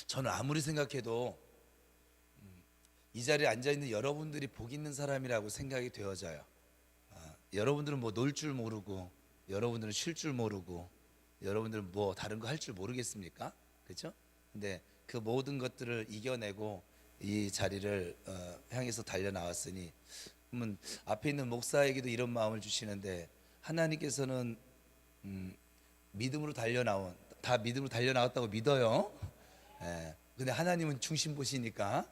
저는 아무리 생각해도 이 자리에 앉아있는 여러분들이 복 있는 사람이라고 생각이 되어져요. 여러분들은 뭐 놀 줄 모르고, 여러분들은 쉴 줄 모르고, 여러분들은 뭐 다른 거 할 줄 모르겠습니까? 그렇죠? 근데 그 모든 것들을 이겨내고 이 자리를 향해서 달려나왔으니, 그러면 앞에 있는 목사에게도 이런 마음을 주시는데, 하나님께서는 믿음으로 달려나온, 다 믿음으로 달려나왔다고 믿어요. 근데 하나님은 중심 보시니까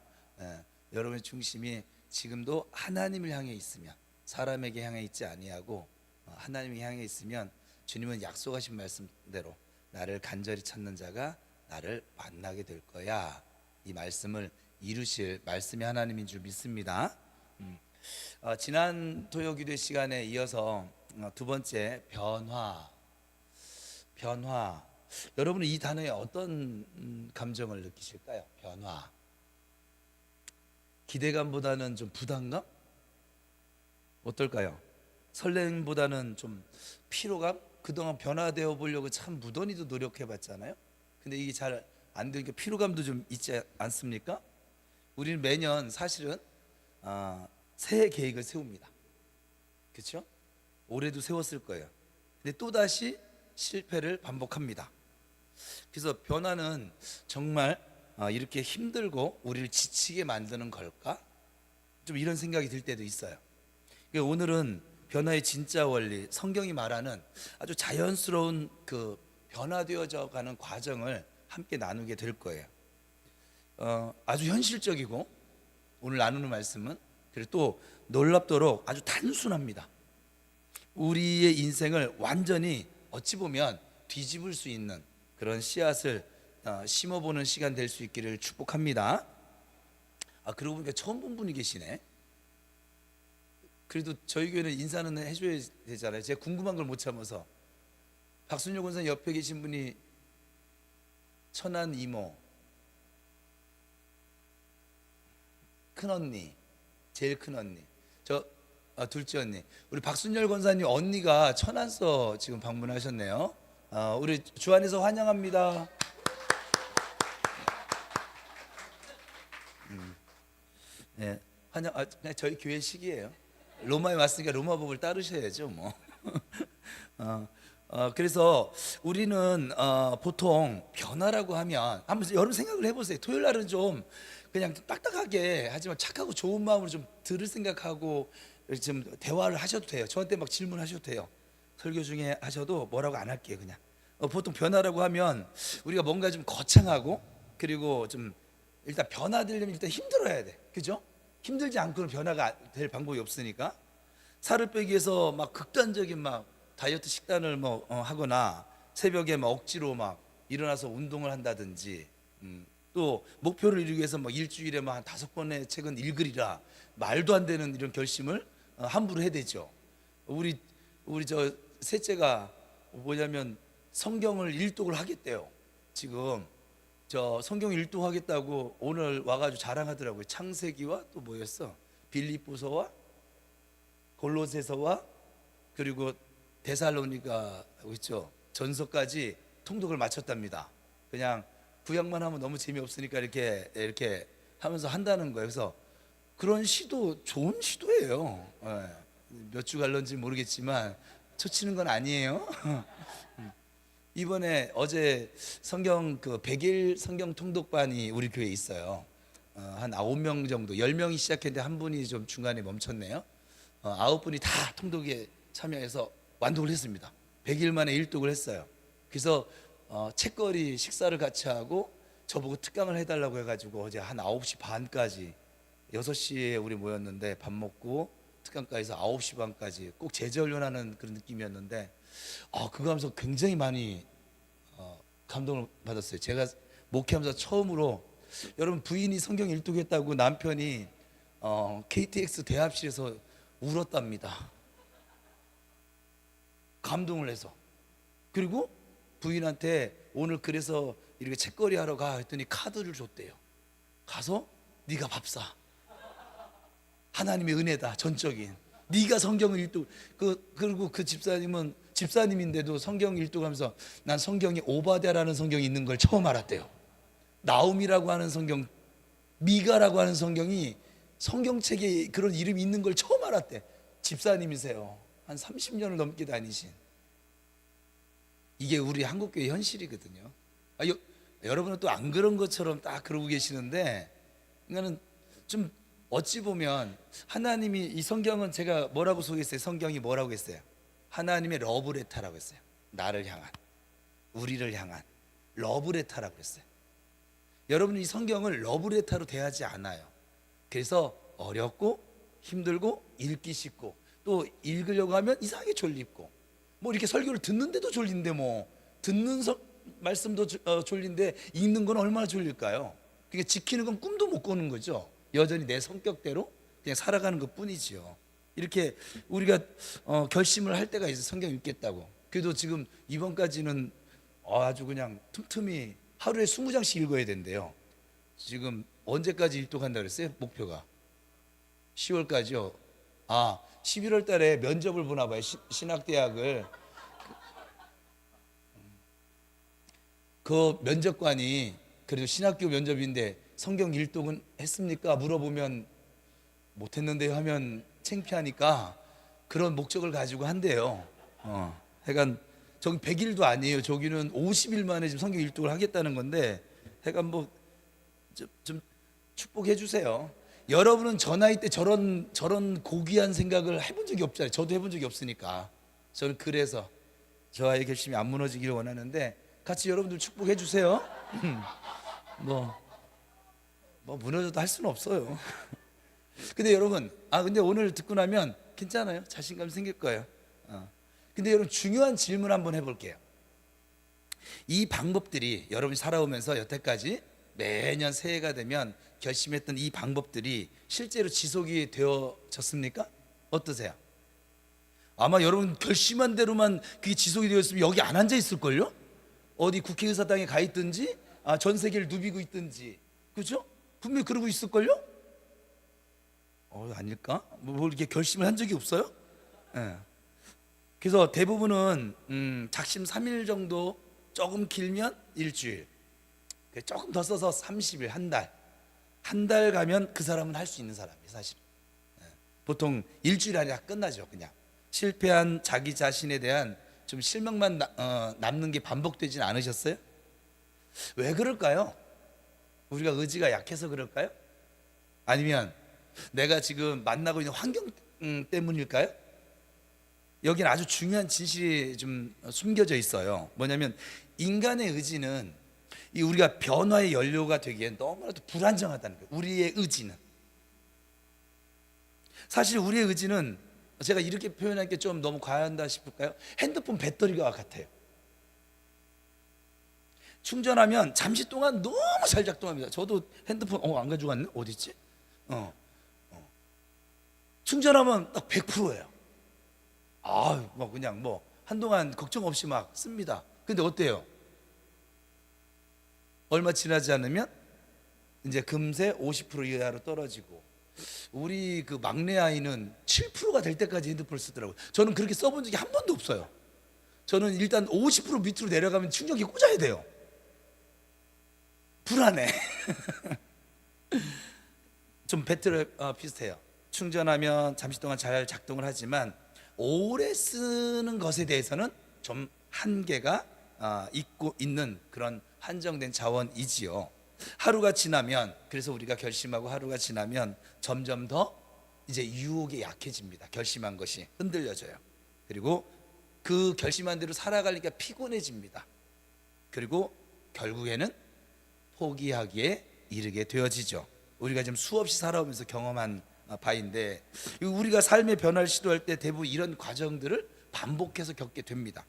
여러분의 중심이 지금도 하나님을 향해 있으면, 사람에게 향해 있지 아니하고 하나님을 향해 있으면, 주님은 약속하신 말씀대로 나를 간절히 찾는 자가 나를 만나게 될 거야, 이 말씀을 이루실 말씀이 하나님인 줄 믿습니다. 지난 토요기도 시간에 이어서 두 번째, 변화. 여러분은 이 단어에 어떤 감정을 느끼실까요? 변화. 기대감보다는 좀 부담감? 어떨까요? 설렘보다는 좀 피로감? 그동안 변화되어 보려고 참 무던히도 노력해 봤잖아요. 근데 이게 잘 안 되니까 피로감도 좀 있지 않습니까? 우리는 매년 사실은 새해 계획을 세웁니다. 그렇죠? 올해도 세웠을 거예요. 근데 또다시 실패를 반복합니다. 그래서 변화는 정말 이렇게 힘들고 우리를 지치게 만드는 걸까? 좀 이런 생각이 들 때도 있어요. 그러니까 오늘은 변화의 진짜 원리, 성경이 말하는 아주 자연스러운 그 변화되어져 가는 과정을 함께 나누게 될 거예요. 아주 현실적이고, 오늘 나누는 말씀은 그리고 또 놀랍도록 아주 단순합니다. 우리의 인생을 완전히 어찌 보면 뒤집을 수 있는 그런 씨앗을 심어보는 시간 될 수 있기를 축복합니다. 그러고 보니까 처음 본 분이 계시네. 그래도 저희 교회는 인사는 해줘야 되잖아요. 제가 궁금한 걸 못 참아서. 박순효 권사님 옆에 계신 분이 천안 이모, 큰언니, 제일 큰언니, 저 둘째 언니, 우리 박순열 권사님 언니가 천안서 지금 방문하셨네요. 우리 주안에서 환영합니다. 네, 환영. 그냥 저희 교회식이에요. 로마에 왔으니까 로마 법을 따르셔야죠, 뭐. 그래서 우리는 보통 변화라고 하면 한번 여러분 생각을 해보세요. 토요일 날은 좀 그냥 딱딱하게 하지만 착하고 좋은 마음으로 좀 들을 생각하고 좀 대화를 하셔도 돼요. 저한테 막 질문하셔도 돼요. 설교 중에 하셔도 뭐라고 안 할게요. 그냥 보통 변화라고 하면 우리가 뭔가 좀 거창하고, 그리고 좀 일단 변화되려면 일단 힘들어야 돼. 그죠? 힘들지 않고는 변화가 될 방법이 없으니까. 살을 빼기 위해서 막 극단적인 막 다이어트 식단을 뭐 하거나, 새벽에 막 억지로 막 일어나서 운동을 한다든지, 또 목표를 이루기 위해서 막 일주일에 막 한 5권의 책은 읽으리라, 말도 안 되는 이런 결심을 함부로 해야 되죠. 우리 저 셋째가 뭐냐면 성경을 일독을 하겠대요. 지금 저 성경 일독 하겠다고 오늘 와가지고 자랑하더라고요. 창세기와 또 뭐였어? 빌립보서와 골로새서와 그리고 데살로니가 있죠. 전서까지 통독을 마쳤답니다. 그냥 구약만 하면 너무 재미없으니까 이렇게 하면서 한다는 거예요. 그래서 그런 시도 좋은 시도예요. 몇 주 갈런지 모르겠지만 초치는 건 아니에요. 이번에 어제 성경 그 100일 성경 통독반이 우리 교회에 있어요. 한 9명 정도, 10명이 시작했는데 한 분이 좀 중간에 멈췄네요. 9분이 다 통독에 참여해서 완독을 했습니다. 100일 만에 일독을 했어요. 그래서 책거리 식사를 같이 하고 저보고 특강을 해달라고 해가지고 어제 한 9시 반까지, 6시에 우리 모였는데 밥 먹고 특강까지 해서 9시 반까지 꼭 제자훈련하는 그런 느낌이었는데, 그거 하면서 굉장히 많이 감동을 받았어요. 제가 목회하면서 처음으로, 여러분 부인이 성경 일독했다고 남편이 KTX 대합실에서 울었답니다. 감동을 해서. 그리고 부인한테 오늘 그래서 이렇게 책거리 하러 가 했더니 카드를 줬대요. 가서 네가 밥 사. 하나님의 은혜다, 전적인. 네가 성경을 일독. 그리고 그 집사님은 집사님인데도 성경 일독하면서 난 성경이 오바댜라는 성경이 있는 걸 처음 알았대요. 나움이라고 하는 성경, 미가라고 하는 성경이 성경책에 그런 이름이 있는 걸 처음 알았대. 집사님이세요. 한 30년을 넘게 다니신. 이게 우리 한국교회 현실이거든요. 여러분은 또 안 그런 것처럼 딱 그러고 계시는데, 그러니까는 좀 어찌 보면 하나님이, 이 성경은 제가 뭐라고 소개했어요? 성경이 뭐라고 했어요? 하나님의 러브레터라고 했어요. 나를 향한, 우리를 향한 러브레터라고 했어요. 여러분은 이 성경을 러브레터로 대하지 않아요. 그래서 어렵고 힘들고 읽기 쉽고, 또 읽으려고 하면 이상하게 졸립고, 뭐 이렇게 설교를 듣는데도 졸린데, 뭐 듣는 말씀도 졸린데 읽는 건 얼마나 졸릴까요? 그게 지키는 건 꿈도 못 꾸는 거죠. 여전히 내 성격대로 그냥 살아가는 것 뿐이지요. 이렇게 우리가 결심을 할 때가 있어요. 성경 읽겠다고. 그래도 지금 이번까지는 아주 그냥 틈틈이 하루에 20장씩 읽어야 된대요. 지금 언제까지 일독한다 그랬어요? 목표가 10월까지요. 11월 달에 면접을 보나 봐요. 신학대학을. 그 면접관이 그래도 신학교 면접인데 성경 일독은 했습니까? 물어보면 못했는데요 하면 창피하니까 그런 목적을 가지고 한대요. 하여간 저기 100일도 아니에요. 저기는 50일 만에 지금 성경 일독을 하겠다는 건데, 하여간 뭐 좀 축복해 주세요. 여러분은 저 나이 때 저런 고귀한 생각을 해본 적이 없잖아요. 저도 해본 적이 없으니까. 저는 그래서 저와의 결심이 안 무너지기를 원하는데, 같이 여러분들 축복해 주세요. 뭐 무너져도 할 수는 없어요. 근데 여러분, 근데 오늘 듣고 나면 괜찮아요. 자신감 생길 거예요. 근데 여러분, 중요한 질문 한번 해볼게요. 이 방법들이 여러분이 살아오면서 여태까지 매년 새해가 되면 결심했던 이 방법들이 실제로 지속이 되어졌습니까? 어떠세요? 아마 여러분 결심한 대로만 그게 지속이 되었으면 여기 안 앉아 있을걸요? 어디 국회의사당에 가 있든지, 전 세계를 누비고 있든지, 그죠? 분명히 그러고 있을걸요? 아닐까? 뭐 이렇게 결심을 한 적이 없어요? 네. 그래서 대부분은 작심 3일 정도, 조금 길면 일주일, 조금 더 써서 30일, 한 달 가면 그 사람은 할 수 있는 사람이에요. 사실 보통 일주일 안에 끝나죠. 그냥 실패한 자기 자신에 대한 좀 실망만 남는 게 반복되진 않으셨어요? 왜 그럴까요? 우리가 의지가 약해서 그럴까요? 아니면 내가 지금 만나고 있는 환경 때문일까요? 여기는 아주 중요한 진실이 좀 숨겨져 있어요. 뭐냐면, 인간의 의지는 이 우리가 변화의 연료가 되기엔 너무나도 불안정하다는 거예요. 우리의 의지는. 사실 우리의 의지는, 제가 이렇게 표현할 게 좀 너무 과한다 싶을까요? 핸드폰 배터리가 같아요. 충전하면 잠시 동안 너무 잘 작동합니다. 저도 핸드폰 안 가져갔네? 어디 있지? 충전하면 딱 100%예요. 뭐 그냥 뭐 한동안 걱정 없이 막 씁니다. 근데 어때요? 얼마 지나지 않으면 이제 금세 50% 이하로 떨어지고, 우리 그 막내 아이는 7%가 될 때까지 핸드폰을 쓰더라고요. 저는 그렇게 써본 적이 한 번도 없어요. 저는 일단 50% 밑으로 내려가면 충전기 꽂아야 돼요. 불안해. 좀 배터리 비슷해요. 충전하면 잠시 동안 잘 작동을 하지만 오래 쓰는 것에 대해서는 좀 한계가 있고 있는 그런 한정된 자원이지요. 하루가 지나면, 그래서 우리가 결심하고 하루가 지나면 점점 더 이제 유혹에 약해집니다. 결심한 것이 흔들려져요. 그리고 그 결심한 대로 살아가니까 피곤해집니다. 그리고 결국에는 포기하기에 이르게 되어지죠. 우리가 지금 수없이 살아오면서 경험한 바인데, 우리가 삶의 변화를 시도할 때 대부분 이런 과정들을 반복해서 겪게 됩니다.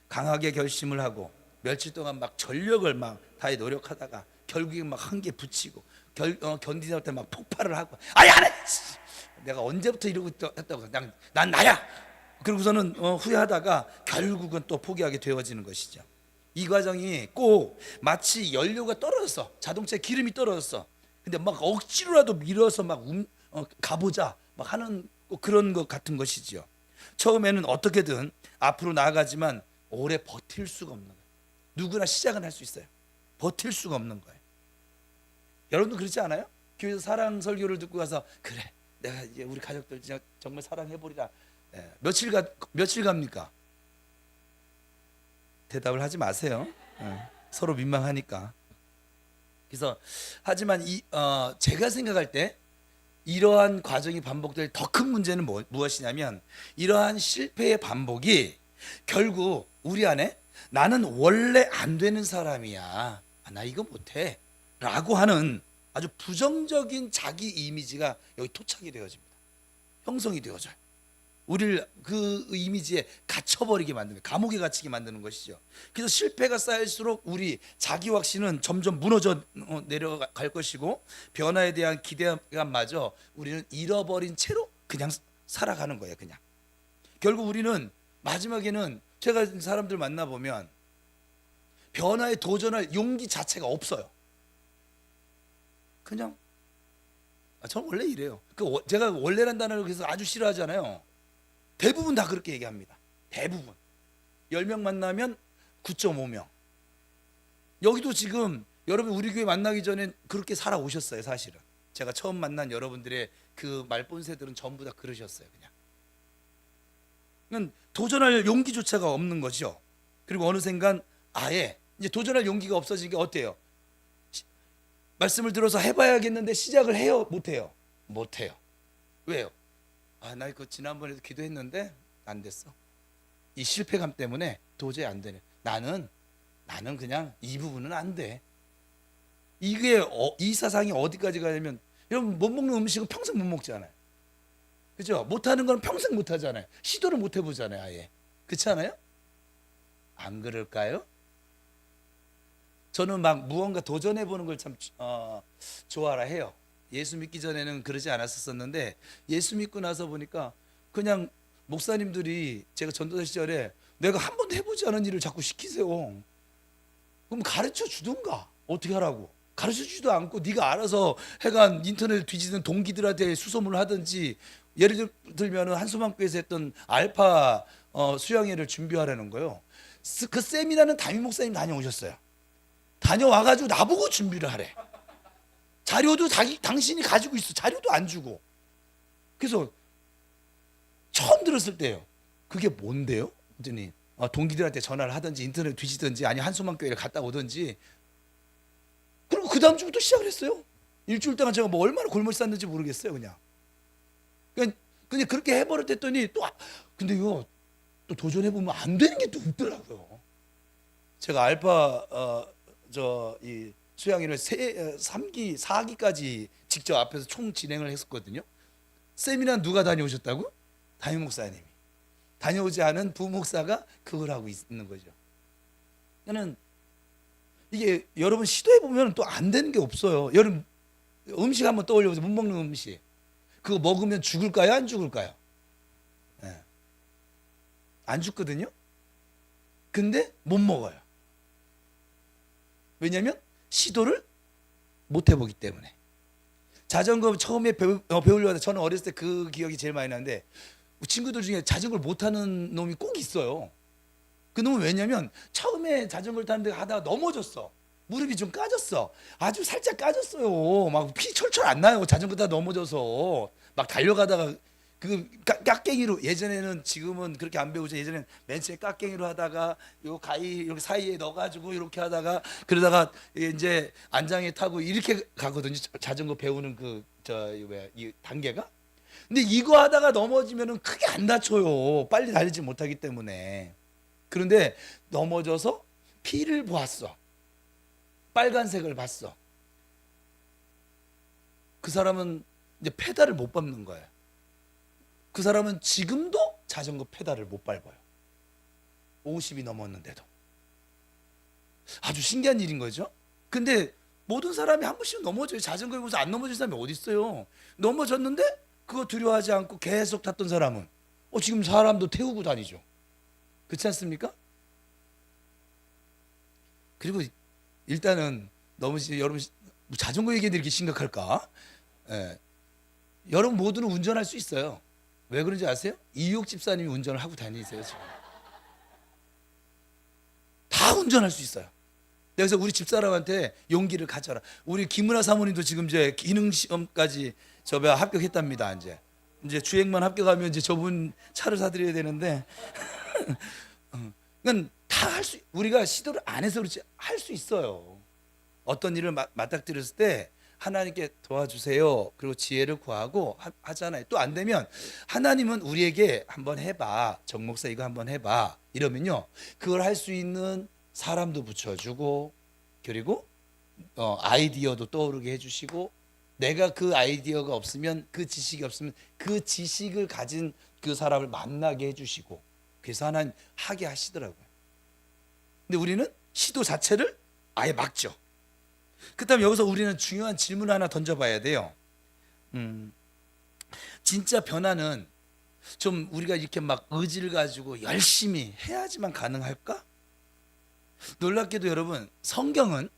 강하게 결심을 하고 며칠 동안 막 전력을 막 다해 노력하다가 결국에 막 한계 붙이고, 견디다 할 때 막 폭발을 하고, 안 해! 내가 언제부터 이러고 했다고, 난 나야! 그러고서는 후회하다가 결국은 또 포기하게 되어지는 것이죠. 이 과정이 꼭 마치 연료가 떨어졌어, 자동차에 기름이 떨어졌어, 근데 막 억지로라도 밀어서 막 가보자 막 하는 그런 것 같은 것이지요. 처음에는 어떻게든 앞으로 나아가지만 오래 버틸 수가 없는 거예요. 누구나 시작은 할 수 있어요. 버틸 수가 없는 거예요. 여러분도 그렇지 않아요? 교회에서 사랑 설교를 듣고 가서 그래 내가 이제 우리 가족들 진짜 정말 사랑해보리라. 며칠 갑니까? 대답을 하지 마세요. 서로 민망하니까. 그래서 하지만 제가 생각할 때 이러한 과정이 반복될 더 큰 문제는 무엇이냐면 이러한 실패의 반복이 결국 우리 안에 나는 원래 안 되는 사람이야. 나 이거 못해. 라고 하는 아주 부정적인 자기 이미지가 여기 토착이 되어집니다. 형성이 되어져요. 우리를 그 이미지에 갇혀버리게 만드는, 감옥에 갇히게 만드는 것이죠. 그래서 실패가 쌓일수록 우리 자기 확신은 점점 무너져 내려갈 것이고 변화에 대한 기대감마저 우리는 잃어버린 채로 그냥 살아가는 거예요. 그냥 결국 우리는 마지막에는 제가 사람들 만나보면 변화에 도전할 용기 자체가 없어요. 그냥 저는 원래 이래요. 제가 원래란 단어를 그래서 아주 싫어하잖아요. 대부분 다 그렇게 얘기합니다. 대부분 10명 만나면 9.5명. 여기도 지금 여러분 우리 교회 만나기 전에 그렇게 살아오셨어요. 사실은 제가 처음 만난 여러분들의 그 말본새들은 전부 다 그러셨어요. 그냥 도전할 용기조차가 없는 거죠. 그리고 어느 순간 아예 이제 도전할 용기가 없어지니까 어때요? 말씀을 들어서 해봐야겠는데 시작을 해요? 못해요? 못해요. 왜요? 나 이거 지난번에도 기도했는데 안 됐어. 이 실패감 때문에 도저히 안 되네. 나는 그냥 이 부분은 안 돼. 이게 이 사상이 어디까지 가냐면 여러분 못 먹는 음식은 평생 못 먹잖아요. 그죠? 못하는 건 평생 못하잖아요. 시도를 못 해보잖아요. 아예. 그렇지 않아요? 안 그럴까요? 저는 막 무언가 도전해보는 걸 참 좋아라 해요. 예수 믿기 전에는 그러지 않았었는데 예수 믿고 나서 보니까 그냥 목사님들이 제가 전도사 시절에 내가 한 번도 해보지 않은 일을 자꾸 시키세요. 그럼 가르쳐 주든가 어떻게 하라고. 가르쳐 주지도 않고 네가 알아서 해간 인터넷 뒤지는 동기들한테 수소문을 하든지 예를 들면 한소망교회에서 했던 알파 수양회를 준비하라는 거예요. 그 세미나는 담임 목사님 다녀오셨어요. 다녀와가지고 나보고 준비를 하래. 자료도 당신이 가지고 있어. 자료도 안 주고. 그래서 처음 들었을 때요. 그게 뭔데요? 그랬더니 동기들한테 전화를 하든지 인터넷 뒤지든지 아니 한소망교회를 갔다 오든지. 그리고 그 다음 주부터 시작을 했어요. 일주일 동안 제가 뭐 얼마나 골몰 쌌는지 모르겠어요. 그냥 그렇게 해버렸더니 또 근데요 또 도전해보면 안 되는 게 또 있더라고요. 제가 알파 이 수양회를 3기 4기까지 직접 앞에서 총 진행을 했었거든요. 세미나 누가 다녀오셨다고? 담임 목사님이. 다녀오지 않은 부목사가 그걸 하고 있는 거죠. 저는 이게 여러분 시도해보면 또 안 되는 게 없어요. 여러분 음식 한번 떠올려보세요. 못 먹는 음식. 그거 먹으면 죽을까요? 안 죽을까요? 네. 안 죽거든요. 근데 못 먹어요. 왜냐하면 시도를 못 해보기 때문에. 자전거 처음에 배우려고 하다 저는 어렸을 때 그 기억이 제일 많이 나는데 친구들 중에 자전거를 못하는 놈이 꼭 있어요. 그 놈은 왜냐면 처음에 자전거를 타는데 하다가 넘어졌어. 무릎이 좀 까졌어. 아주 살짝 까졌어요. 막 피 철철 안 나요. 자전거 다 넘어져서 막 달려가다가 그 깍갱이로 예전에는 지금은 그렇게 안 배우죠. 예전에는 맨 처음에 깍갱이로 하다가 요 가위 이렇게 사이에 넣어가지고 이렇게 하다가 그러다가 이제 안장에 타고 이렇게 가거든요. 자전거 배우는 이 단계가. 근데 이거 하다가 넘어지면은 크게 안 다쳐요. 빨리 달리지 못하기 때문에. 그런데 넘어져서 피를 보았어. 빨간색을 봤어. 그 사람은 이제 페달을 못 밟는 거예요. 그 사람은 지금도 자전거 페달을 못 밟아요. 50이 넘었는데도. 아주 신기한 일인 거죠. 근데 모든 사람이 한 번씩 넘어져요. 자전거에 보면서 안 넘어질 사람이 어디 있어요. 넘어졌는데 그거 두려워하지 않고 계속 탔던 사람은 지금 사람도 태우고 다니죠. 그렇지 않습니까? 그리고 일단은 너무 여러분 자전거 얘기인데 이렇게 심각할까? 예. 여러분 모두는 운전할 수 있어요. 왜 그런지 아세요? 이육 집사님이 운전을 하고 다니세요 지금. 다 운전할 수 있어요. 그래서 우리 집사람한테 용기를 가져라. 우리 김은아 사모님도 지금 이제 기능 시험까지 합격했답니다. 이제 주행만 합격하면 이제 저분 차를 사드려야 되는데, 그러니까 다 우리가 시도를 안 해서 그렇지 할 수 있어요. 어떤 일을 맞닥뜨렸을 때 하나님께 도와주세요. 그리고 지혜를 구하고 하잖아요. 또 안 되면 하나님은 우리에게 한번 해봐. 정 목사 이거 한번 해봐. 이러면요, 그걸 할 수 있는 사람도 붙여주고, 그리고 아이디어도 떠오르게 해주시고, 내가 그 아이디어가 없으면, 그 지식이 없으면 그 지식을 가진 그 사람을 만나게 해주시고, 그래서 하나님 하게 하시더라고요. 근데 우리는 시도 자체를 아예 막죠. 그다음 여기서 우리는 중요한 질문을 하나 던져봐야 돼요. 진짜 변화는 좀 우리가 이렇게 막 의지를 가지고 열심히 해야지만 가능할까? 놀랍게도 여러분, 성경은,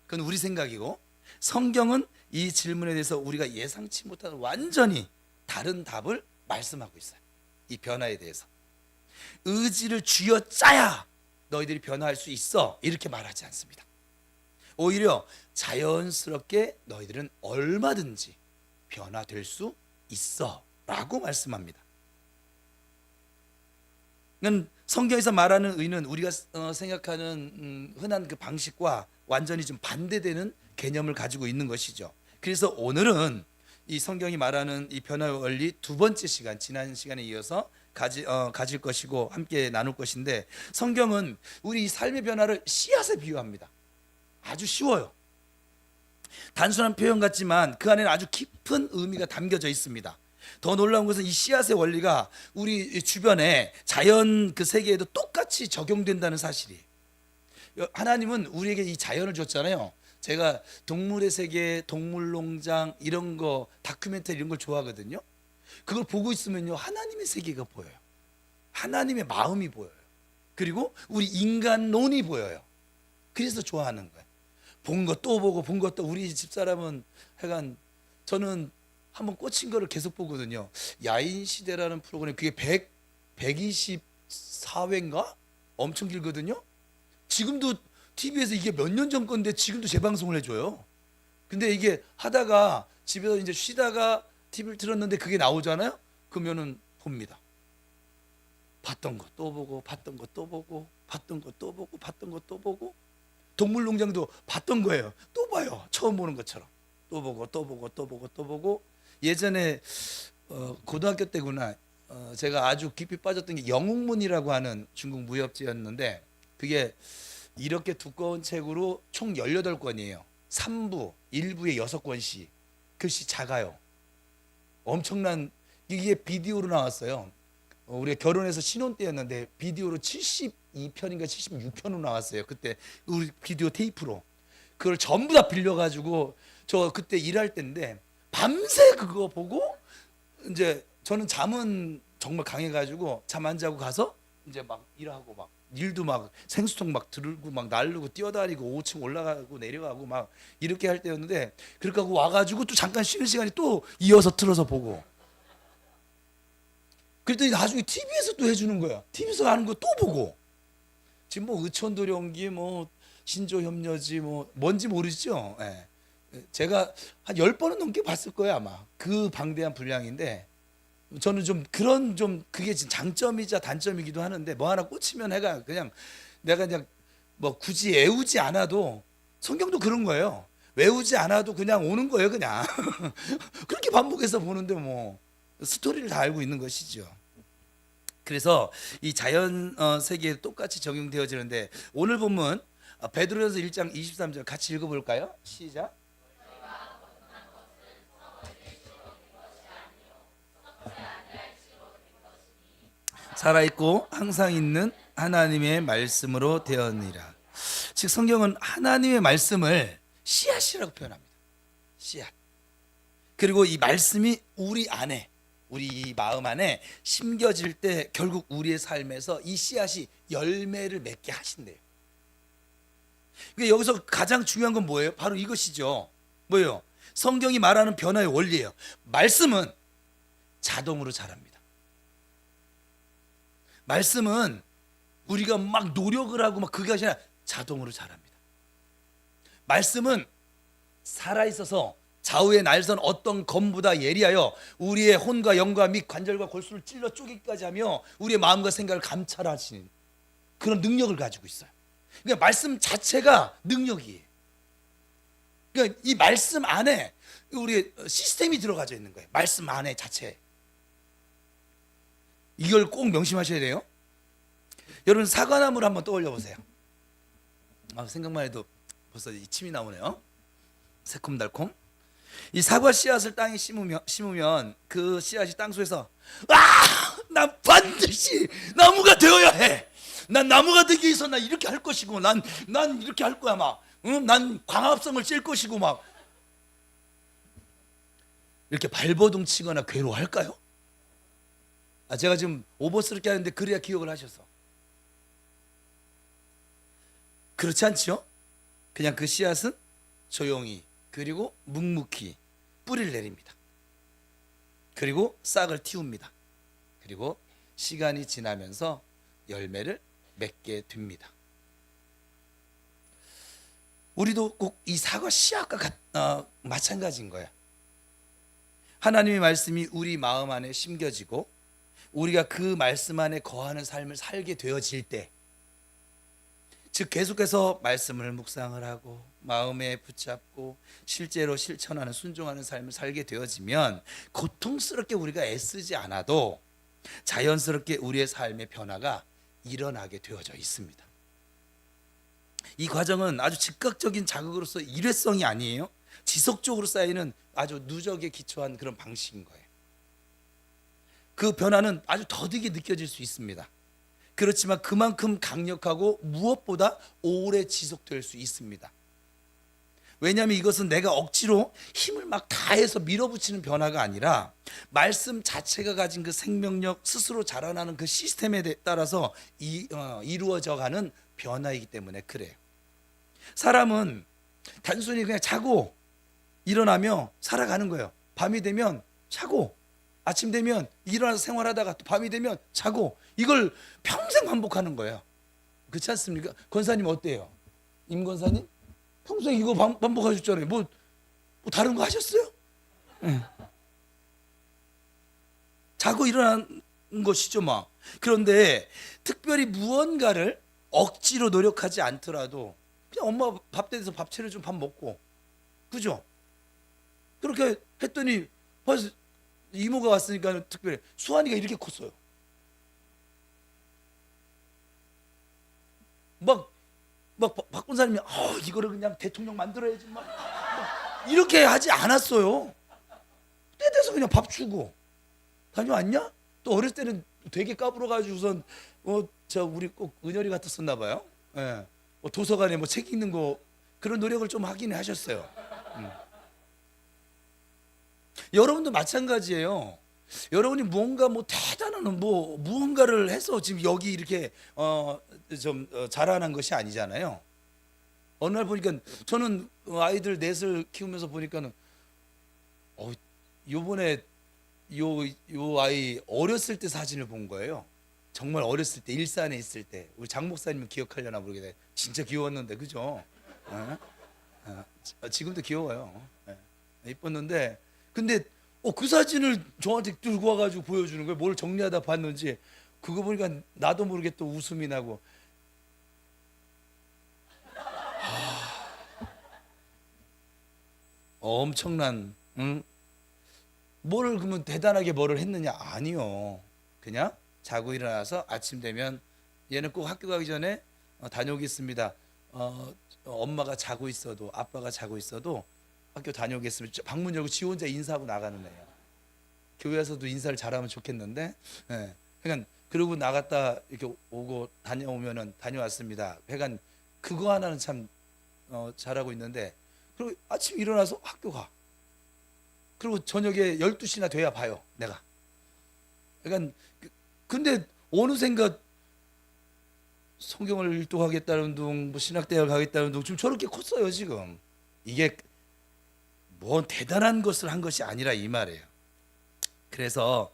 그건 우리 생각이고, 성경은 이 질문에 대해서 우리가 예상치 못한 완전히 다른 답을 말씀하고 있어요. 이 변화에 대해서 의지를 쥐어짜야 너희들이 변화할 수 있어, 이렇게 말하지 않습니다. 오히려 자연스럽게 너희들은 얼마든지 변화될 수 있어 라고 말씀합니다. 성경에서 말하는 의는 우리가 생각하는 흔한 그 방식과 완전히 좀 반대되는 개념을 가지고 있는 것이죠. 그래서 오늘은 이 성경이 말하는 이 변화의 원리 두 번째 시간, 지난 시간에 이어서 가질 것이고 함께 나눌 것인데, 성경은 우리 삶의 변화를 씨앗에 비유합니다. 아주 쉬워요. 단순한 표현 같지만 그 안에는 아주 깊은 의미가 담겨져 있습니다. 더 놀라운 것은 이 씨앗의 원리가 우리 주변에 자연 그 세계에도 똑같이 적용된다는 사실이에요. 하나님은 우리에게 이 자연을 줬잖아요. 제가 동물의 세계, 동물농장 이런 거 다큐멘터리 이런 걸 좋아하거든요. 그걸 보고 있으면요, 하나님의 세계가 보여요. 하나님의 마음이 보여요. 그리고 우리 인간론이 보여요. 그래서 좋아하는 거예요. 본 거 또 보고, 본 거 또. 우리 집사람은 하여간, 저는 한번 꽂힌 거를 계속 보거든요. 야인시대라는 프로그램, 그게 124회인가? 엄청 길거든요. 지금도 TV에서 이게 몇 년 전 건데 지금도 재방송을 해줘요. 근데 이게 하다가 집에서 이제 쉬다가 TV를 틀었는데 그게 나오잖아요. 그러면은 봅니다. 봤던 거 또 보고, 봤던 거 또 보고, 봤던 거 또 보고, 봤던 거 또 보고. 동물농장도 봤던 거예요. 또 봐요. 처음 보는 것처럼. 또 보고, 또 보고, 또 보고, 또 보고. 예전에 고등학교 때구나. 제가 아주 깊이 빠졌던 게 영웅문이라고 하는 중국 무협지였는데, 그게 이렇게 두꺼운 책으로 총 18권이에요. 3부, 1부에 6권씩. 글씨 작아요. 엄청난, 이게 비디오로 나왔어요. 우리가 결혼해서 신혼 때였는데 비디오로 72편인가 76편으로 나왔어요. 그때 우리 비디오 테이프로. 그걸 전부 다 빌려가지고, 저 그때 일할 때인데 밤새 그거 보고, 이제 저는 잠은 정말 강해가지고 잠 안 자고 가서 이제 막 일하고, 막 일도 막 생수통 막 들고 막 날르고 뛰어다니고 5층 올라가고 내려가고 막 이렇게 할 때였는데, 그렇게 하고 와가지고 또 잠깐 쉬는 시간이 또 이어서 틀어서 보고, 그랬더니 나중에 TV에서 또 해주는 거야. TV에서 하는 거 또 보고. 지금 뭐 의천도령기, 뭐 신조협녀지, 뭐 뭔지 모르시죠? 예. 제가 한 10번은 넘게 봤을 거예요 아마. 그 방대한 분량인데, 저는 좀 그런, 좀 그게 장점이자 단점이기도 하는데, 뭐 하나 꽂히면 해가 그냥 내가 그냥 뭐 굳이 외우지 않아도, 성경도 그런 거예요. 외우지 않아도 그냥 오는 거예요 그냥. 그렇게 반복해서 보는데 뭐 스토리를 다 알고 있는 것이죠. 그래서 이 자연 세계에 똑같이 적용되어지는데, 오늘 본문 베드로전서 1장 23절 같이 읽어볼까요? 시작. 살아있고 항상 있는 하나님의 말씀으로 되었느니라. 즉 성경은 하나님의 말씀을 씨앗이라고 표현합니다. 씨앗. 그리고 이 말씀이 우리 안에, 우리 이 마음 안에 심겨질 때 결국 우리의 삶에서 이 씨앗이 열매를 맺게 하신대요. 여기서 가장 중요한 건 뭐예요? 바로 이것이죠. 뭐예요? 성경이 말하는 변화의 원리예요. 말씀은 자동으로 자랍니다. 말씀은 우리가 막 노력을 하고 막 그게 아니라 자동으로 자랍니다. 말씀은 살아있어서 좌우의 날선 어떤 검보다 예리하여 우리의 혼과 영과 및 관절과 골수를 찔러 쪼개기까지 하며 우리의 마음과 생각을 감찰하시는 그런 능력을 가지고 있어요. 그러니까 말씀 자체가 능력이에요. 그러니까 이 말씀 안에 우리 시스템이 들어가져 있는 거예요. 말씀 안에 자체. 이걸 꼭 명심하셔야 돼요. 여러분 사과나무를 한번 떠올려 보세요. 생각만 해도 벌써 이 침이 나오네요. 새콤달콤. 이 사과 씨앗을 땅에 심으면 그 씨앗이 땅속에서 난 반드시 나무가 되어야 해. 난 나무가 되기 위해서 난 이렇게 할 것이고 난 이렇게 할 거야 막. 난 광합성을 찔 것이고 막. 이렇게 발버둥 치거나 괴로워할까요? 제가 지금 오버스럽게 하는데 그래야 기억을 하셔서. 그렇지 않죠? 그냥 그 씨앗은 조용히 그리고 묵묵히 뿌리를 내립니다. 그리고 싹을 틔웁니다. 그리고 시간이 지나면서 열매를 맺게 됩니다. 우리도 꼭 이 사과 씨앗과 마찬가지인 거예요. 하나님의 말씀이 우리 마음 안에 심겨지고 우리가 그 말씀 안에 거하는 삶을 살게 되어질 때, 즉 계속해서 말씀을 묵상을 하고 마음에 붙잡고 실제로 실천하는 순종하는 삶을 살게 되어지면 고통스럽게 우리가 애쓰지 않아도 자연스럽게 우리의 삶의 변화가 일어나게 되어져 있습니다. 이 과정은 아주 즉각적인 자극으로서 일회성이 아니에요. 지속적으로 쌓이는 아주 누적에 기초한 그런 방식인 거예요. 그 변화는 아주 더디게 느껴질 수 있습니다. 그렇지만 그만큼 강력하고 무엇보다 오래 지속될 수 있습니다. 왜냐하면 이것은 내가 억지로 힘을 막 다해서 밀어붙이는 변화가 아니라 말씀 자체가 가진 그 생명력, 스스로 자라나는 그 시스템에 따라서 이루어져 가는 변화이기 때문에 그래요. 사람은 단순히 그냥 자고 일어나며 살아가는 거예요. 밤이 되면 자고 아침 되면 일어나서 생활하다가 또 밤이 되면 자고, 이걸 평생 반복하는 거예요. 그렇지 않습니까? 권사님 어때요? 임 권사님? 평생 이거 반복하셨잖아요. 뭐 다른 거 하셨어요? 네. 자고 일어난 것이죠 막. 그런데 특별히 무언가를 억지로 노력하지 않더라도 그냥 엄마 밥 대서 밥 차려주면 밥 먹고, 그죠? 그렇게 했더니 벌써 이모가 왔으니까 특별히 수환이가 이렇게 컸어요. 막 박군사님이 이거를 그냥 대통령 만들어야지 막 이렇게 하지 않았어요. 때 돼서 그냥 밥 주고 다녀왔냐? 또 어렸을 때는 되게 까불어가지고선 우리 꼭 은열이 같았었나 봐요. 예. 도서관에 책 읽는 거 그런 노력을 좀 하긴 하셨어요. 여러분도 마찬가지예요. 여러분이 무언가 대단한 무언가를 해서 지금 여기 이렇게 자라난 것이 아니잖아요. 어느 날 보니까 저는 아이들 넷을 키우면서 보니까는 요번에 요 아이 어렸을 때 사진을 본 거예요. 정말 어렸을 때 일산에 있을 때. 우리 장 목사님은 기억하려나 모르겠네. 진짜 귀여웠는데, 그죠? 지금도 귀여워요. 이뻤는데, 근데 그 사진을 저한테 들고 와가지고 보여주는 거예요. 뭘 정리하다 봤는지. 그거 보니까 나도 모르게 또 웃음이 나고. 엄청난, 그러면 대단하게 뭐를 했느냐? 아니요. 그냥 자고 일어나서 아침 되면 얘는 꼭 학교 가기 전에 다녀오겠습니다. 엄마가 자고 있어도, 아빠가 자고 있어도 학교 다녀오겠습니다. 방문 열고 지 혼자 인사하고 나가는 애야. 교회에서도 인사를 잘하면 좋겠는데, 그러니까 그러고 나갔다 이렇게 오고 다녀오면은 다녀왔습니다. 그러니까 그거 하나는 참 잘하고 있는데, 그리고 아침 일어나서 학교 가. 그리고 저녁에 12시나 돼야 봐요, 내가. 그러니까 근데 어느샌가 성경을 일독하겠다는 둥, 신학대학을 가겠다는 둥, 지금 저렇게 컸어요 지금. 이게 대단한 것을 한 것이 아니라 이 말이에요. 그래서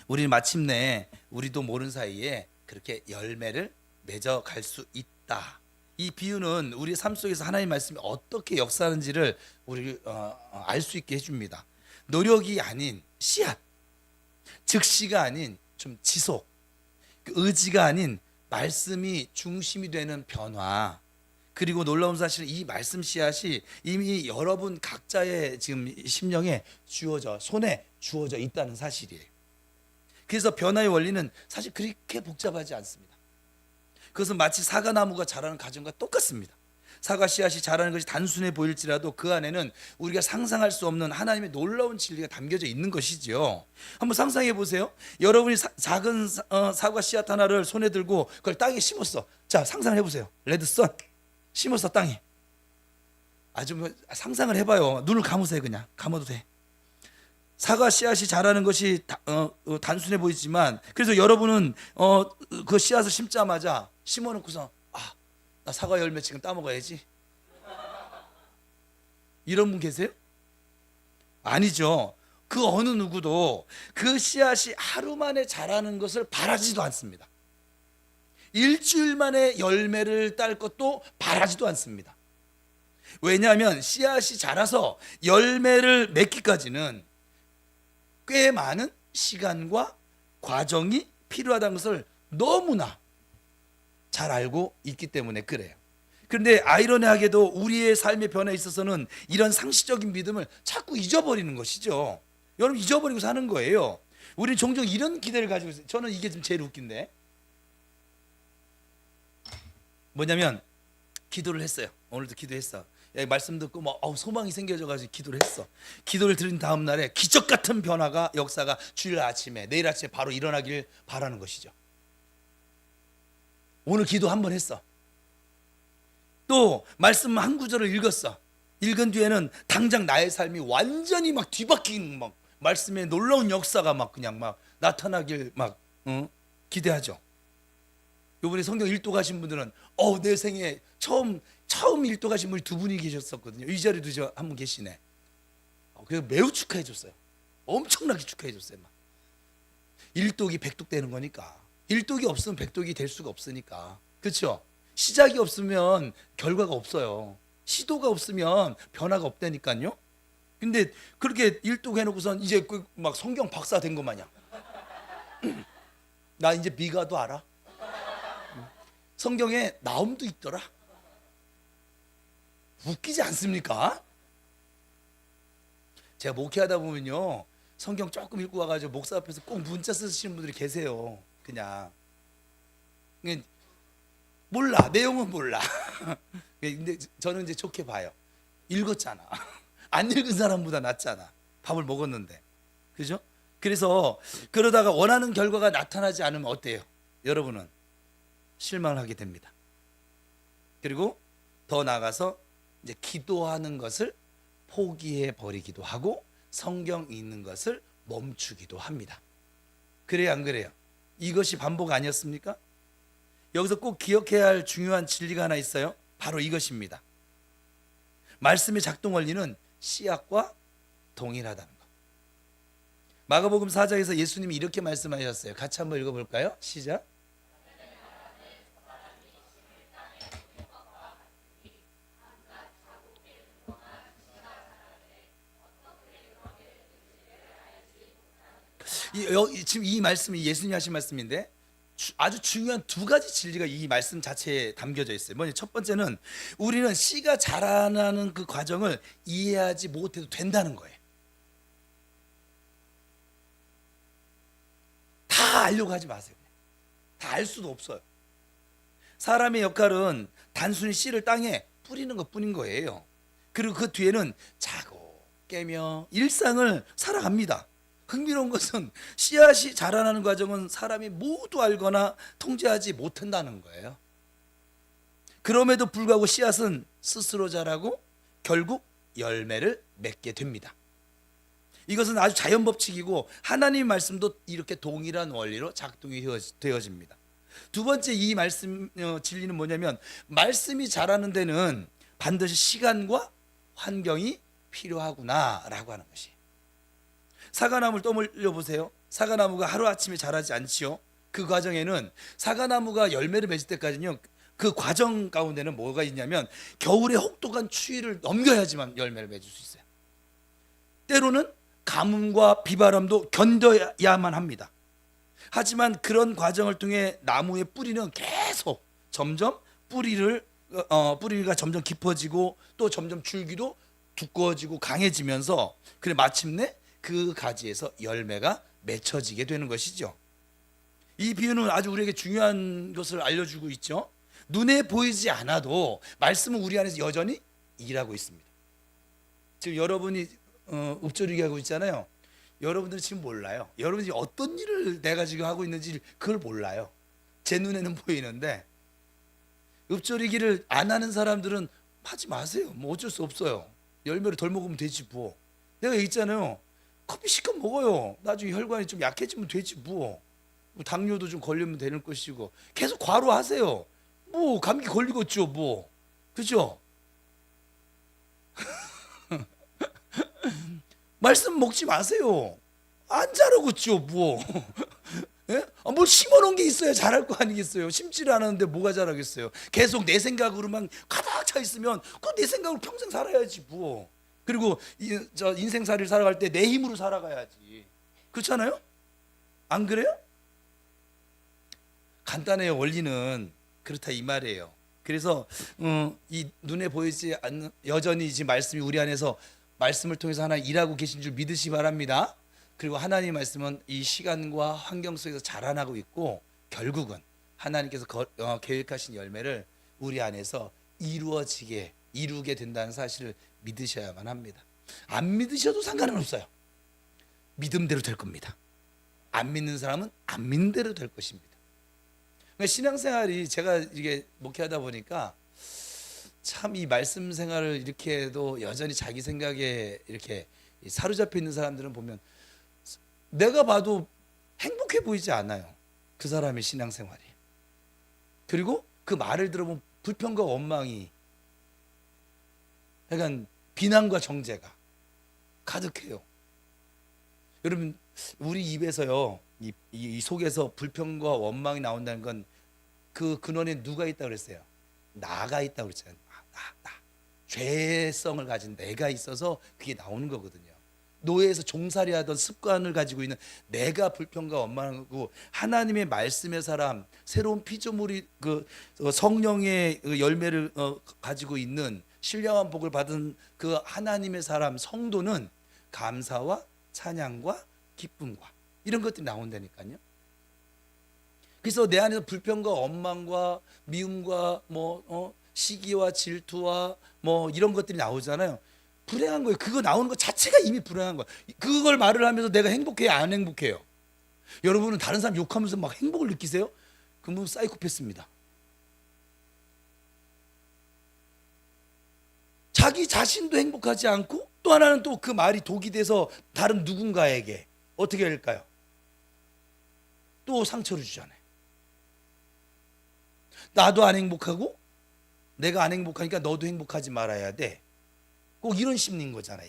우리는 마침내 우리도 모르는 사이에 그렇게 열매를 맺어 갈 수 있다. 이 비유는 우리 삶 속에서 하나님 말씀이 어떻게 역사하는지를 우리 알 수 있게 해줍니다. 노력이 아닌 씨앗, 즉시가 아닌 좀 지속, 의지가 아닌 말씀이 중심이 되는 변화. 그리고 놀라운 사실은 이 말씀 씨앗이 이미 여러분 각자의 지금 심령에 손에 주어져 있다는 사실이에요. 그래서 변화의 원리는 사실 그렇게 복잡하지 않습니다. 그것은 마치 사과나무가 자라는 과정과 똑같습니다. 사과 씨앗이 자라는 것이 단순해 보일지라도 그 안에는 우리가 상상할 수 없는 하나님의 놀라운 진리가 담겨져 있는 것이지요. 한번 상상해 보세요. 여러분이 작은 사과 씨앗 하나를 손에 들고 그걸 땅에 심었어. 자, 상상해 보세요. 레드썬 심었어, 땅에. 아주 상상을 해봐요. 눈을 감으세요. 그냥 감아도 돼. 사과 씨앗이 자라는 것이 단순해 보이지만, 그래서 여러분은 그 씨앗을 심자마자 심어놓고서 나 사과 열매 지금 따먹어야지, 이런 분 계세요? 아니죠. 그 어느 누구도 그 씨앗이 하루 만에 자라는 것을 바라지도 않습니다. 일주일 만에 열매를 딸 것도 바라지도 않습니다. 왜냐하면 씨앗이 자라서 열매를 맺기까지는 꽤 많은 시간과 과정이 필요하다는 것을 너무나 잘 알고 있기 때문에 그래요. 그런데 아이러니하게도 우리의 삶의 변화에 있어서는 이런 상식적인 믿음을 자꾸 잊어버리는 것이죠. 여러분, 잊어버리고 사는 거예요. 우리는 종종 이런 기대를 가지고 있어요. 저는 이게 좀 제일 웃긴데, 뭐냐면 기도를 했어요. 오늘도 기도했어. 말씀 듣고 소망이 생겨져가지고 기도를 했어. 기도를 드린 다음 날에 기적 같은 변화가, 역사가 주일 아침에, 내일 아침에 바로 일어나길 바라는 것이죠. 오늘 기도 한 번 했어. 또 말씀 한 구절을 읽었어. 읽은 뒤에는 당장 나의 삶이 완전히 막 뒤바뀐 말씀의 놀라운 역사가 그냥 나타나길 기대하죠. 요번에 성경 일도 가신 분들은 내 생에 처음 일도 가신 분이 두 분이 계셨었거든요. 이 자리도 한 분 계시네. 그래서 매우 축하해 줬어요. 엄청나게 축하해 줬어요. 일독이 백독 되는 거니까. 일독이 없으면 백독이 될 수가 없으니까. 그렇죠? 시작이 없으면 결과가 없어요. 시도가 없으면 변화가 없다니까요. 근데 그렇게 일독 해놓고선 이제 성경 박사 된 거 마냥 나 이제 미가도 알아. 성경에 나움도 있더라. 웃기지 않습니까? 제가 목회하다 보면요, 성경 조금 읽고 와가지고 목사 앞에서 꼭 문자 쓰시는 분들이 계세요. 그냥 몰라, 내용은 몰라. 근데 저는 이제 좋게 봐요. 읽었잖아. 안 읽은 사람보다 낫잖아. 밥을 먹었는데, 그죠? 그래서 그러다가 원하는 결과가 나타나지 않으면 어때요? 여러분은 실망을 하게 됩니다. 그리고 더 나아가서 이제 기도하는 것을 포기해 버리기도 하고 성경 읽는 것을 멈추기도 합니다. 그래요, 안 그래요? 이것이 반복 아니었습니까? 여기서 꼭 기억해야 할 중요한 진리가 하나 있어요. 바로 이것입니다. 말씀의 작동 원리는 씨앗과 동일하다는 것. 마가복음 4장에서 예수님이 이렇게 말씀하셨어요. 같이 한번 읽어볼까요? 시작. 지금 이 말씀이 예수님이 하신 말씀인데 아주 중요한 두 가지 진리가 이 말씀 자체에 담겨져 있어요. 뭐냐, 첫 번째는 우리는 씨가 자라나는 그 과정을 이해하지 못해도 된다는 거예요. 다 알려고 하지 마세요. 다 알 수도 없어요. 사람의 역할은 단순히 씨를 땅에 뿌리는 것뿐인 거예요. 그리고 그 뒤에는 자고 깨며 일상을 살아갑니다. 흥미로운 것은 씨앗이 자라나는 과정은 사람이 모두 알거나 통제하지 못한다는 거예요. 그럼에도 불구하고 씨앗은 스스로 자라고 결국 열매를 맺게 됩니다. 이것은 아주 자연 법칙이고 하나님 말씀도 이렇게 동일한 원리로 작동이 되어집니다. 두 번째 이 말씀 진리는 뭐냐면 말씀이 자라는 데는 반드시 시간과 환경이 필요하구나라고 하는 것이. 사과나무를 떠올려 보세요. 사과나무가 하루아침에 자라지 않지요. 그 과정에는 사과나무가 열매를 맺을 때까지는요 그 과정 가운데는 뭐가 있냐면 겨울의 혹독한 추위를 넘겨야지만 열매를 맺을 수 있어요. 때로는 가뭄과 비바람도 견뎌야만 합니다. 하지만 그런 과정을 통해 나무의 뿌리는 계속 점점 뿌리가 점점 깊어지고 또 점점 줄기도 두꺼워지고 강해지면서 그래 마침내 그 가지에서 열매가 맺혀지게 되는 것이죠. 이 비유는 아주 우리에게 중요한 것을 알려주고 있죠. 눈에 보이지 않아도 말씀은 우리 안에서 여전히 일하고 있습니다. 지금 여러분이 읊조리게 하고 있잖아요. 여러분들은 지금 몰라요. 여러분이 어떤 일을 내가 지금 하고 있는지 그걸 몰라요. 제 눈에는 보이는데 읊조리기를 안 하는 사람들은 하지 마세요. 뭐 어쩔 수 없어요. 열매를 덜 먹으면 되지 뭐. 내가 있잖아요. 커피 시켜 먹어요. 나중에 혈관이 좀 약해지면 되지 뭐. 당뇨도 좀 걸리면 되는 것이고 계속 과로하세요. 뭐 감기 걸리겠죠 뭐. 그죠? 말씀 먹지 마세요. 안 자라겠죠 뭐. 예? 뭘 심어놓은 게 있어야 자랄 거 아니겠어요. 심지를 않았는데 뭐가 자라겠어요. 계속 내 생각으로만 가득 차 있으면 그 내 생각으로 평생 살아야지 뭐. 그리고 저 인생살이를 살아갈 때 내 힘으로 살아가야지. 그렇잖아요? 안 그래요? 간단해요. 원리는 그렇다 이 말이에요. 그래서 이 눈에 보이지 않는 여전히 지금 말씀이 우리 안에서 말씀을 통해서 하나님 일하고 계신 줄 믿으시 바랍니다. 그리고 하나님 말씀은 이 시간과 환경 속에서 자라나고 있고 결국은 하나님께서 계획하신 열매를 우리 안에서 이루게 된다는 사실을 믿으셔야만 합니다. 안 믿으셔도 상관은 없어요. 믿음대로 될 겁니다. 안 믿는 사람은 안 믿는 대로 될 것입니다. 그러니까 신앙생활이 제가 이게 목회하다 보니까 참 이 말씀 생활을 이렇게 해도 여전히 자기 생각에 이렇게 사로잡혀 있는 사람들은 보면 내가 봐도 행복해 보이지 않아요. 그 사람의 신앙생활이. 그리고 그 말을 들어보면 불평과 원망이 약간 비난과 정죄가 가득해요. 여러분 우리 입에서요 이 속에서 불평과 원망이 나온다는 건 그 근원에 누가 있다고 그랬어요? 나가 있다고 그랬잖아요. 나. 죄성을 가진 내가 있어서 그게 나오는 거거든요. 노예에서 종살이 하던 습관을 가지고 있는 내가 불평과 원망하고 하나님의 말씀의 사람, 새로운 피조물이 그 성령의 열매를 가지고 있는 신령한 복을 받은 그 하나님의 사람 성도는 감사와 찬양과 기쁨과 이런 것들이 나온다니까요. 그래서 내 안에서 불평과 원망과 미움과 시기와 질투와 이런 것들이 나오잖아요. 불행한 거예요. 그거 나오는 것 자체가 이미 불행한 거예요. 그걸 말을 하면서 내가 행복해요, 안 행복해요? 여러분은 다른 사람 욕하면서 막 행복을 느끼세요? 그분 사이코패스입니다. 자기 자신도 행복하지 않고 또 하나는 또 그 말이 독이 돼서 다른 누군가에게 어떻게 할까요? 또 상처를 주잖아요. 나도 안 행복하고 내가 안 행복하니까 너도 행복하지 말아야 돼. 꼭 이런 심리인 거잖아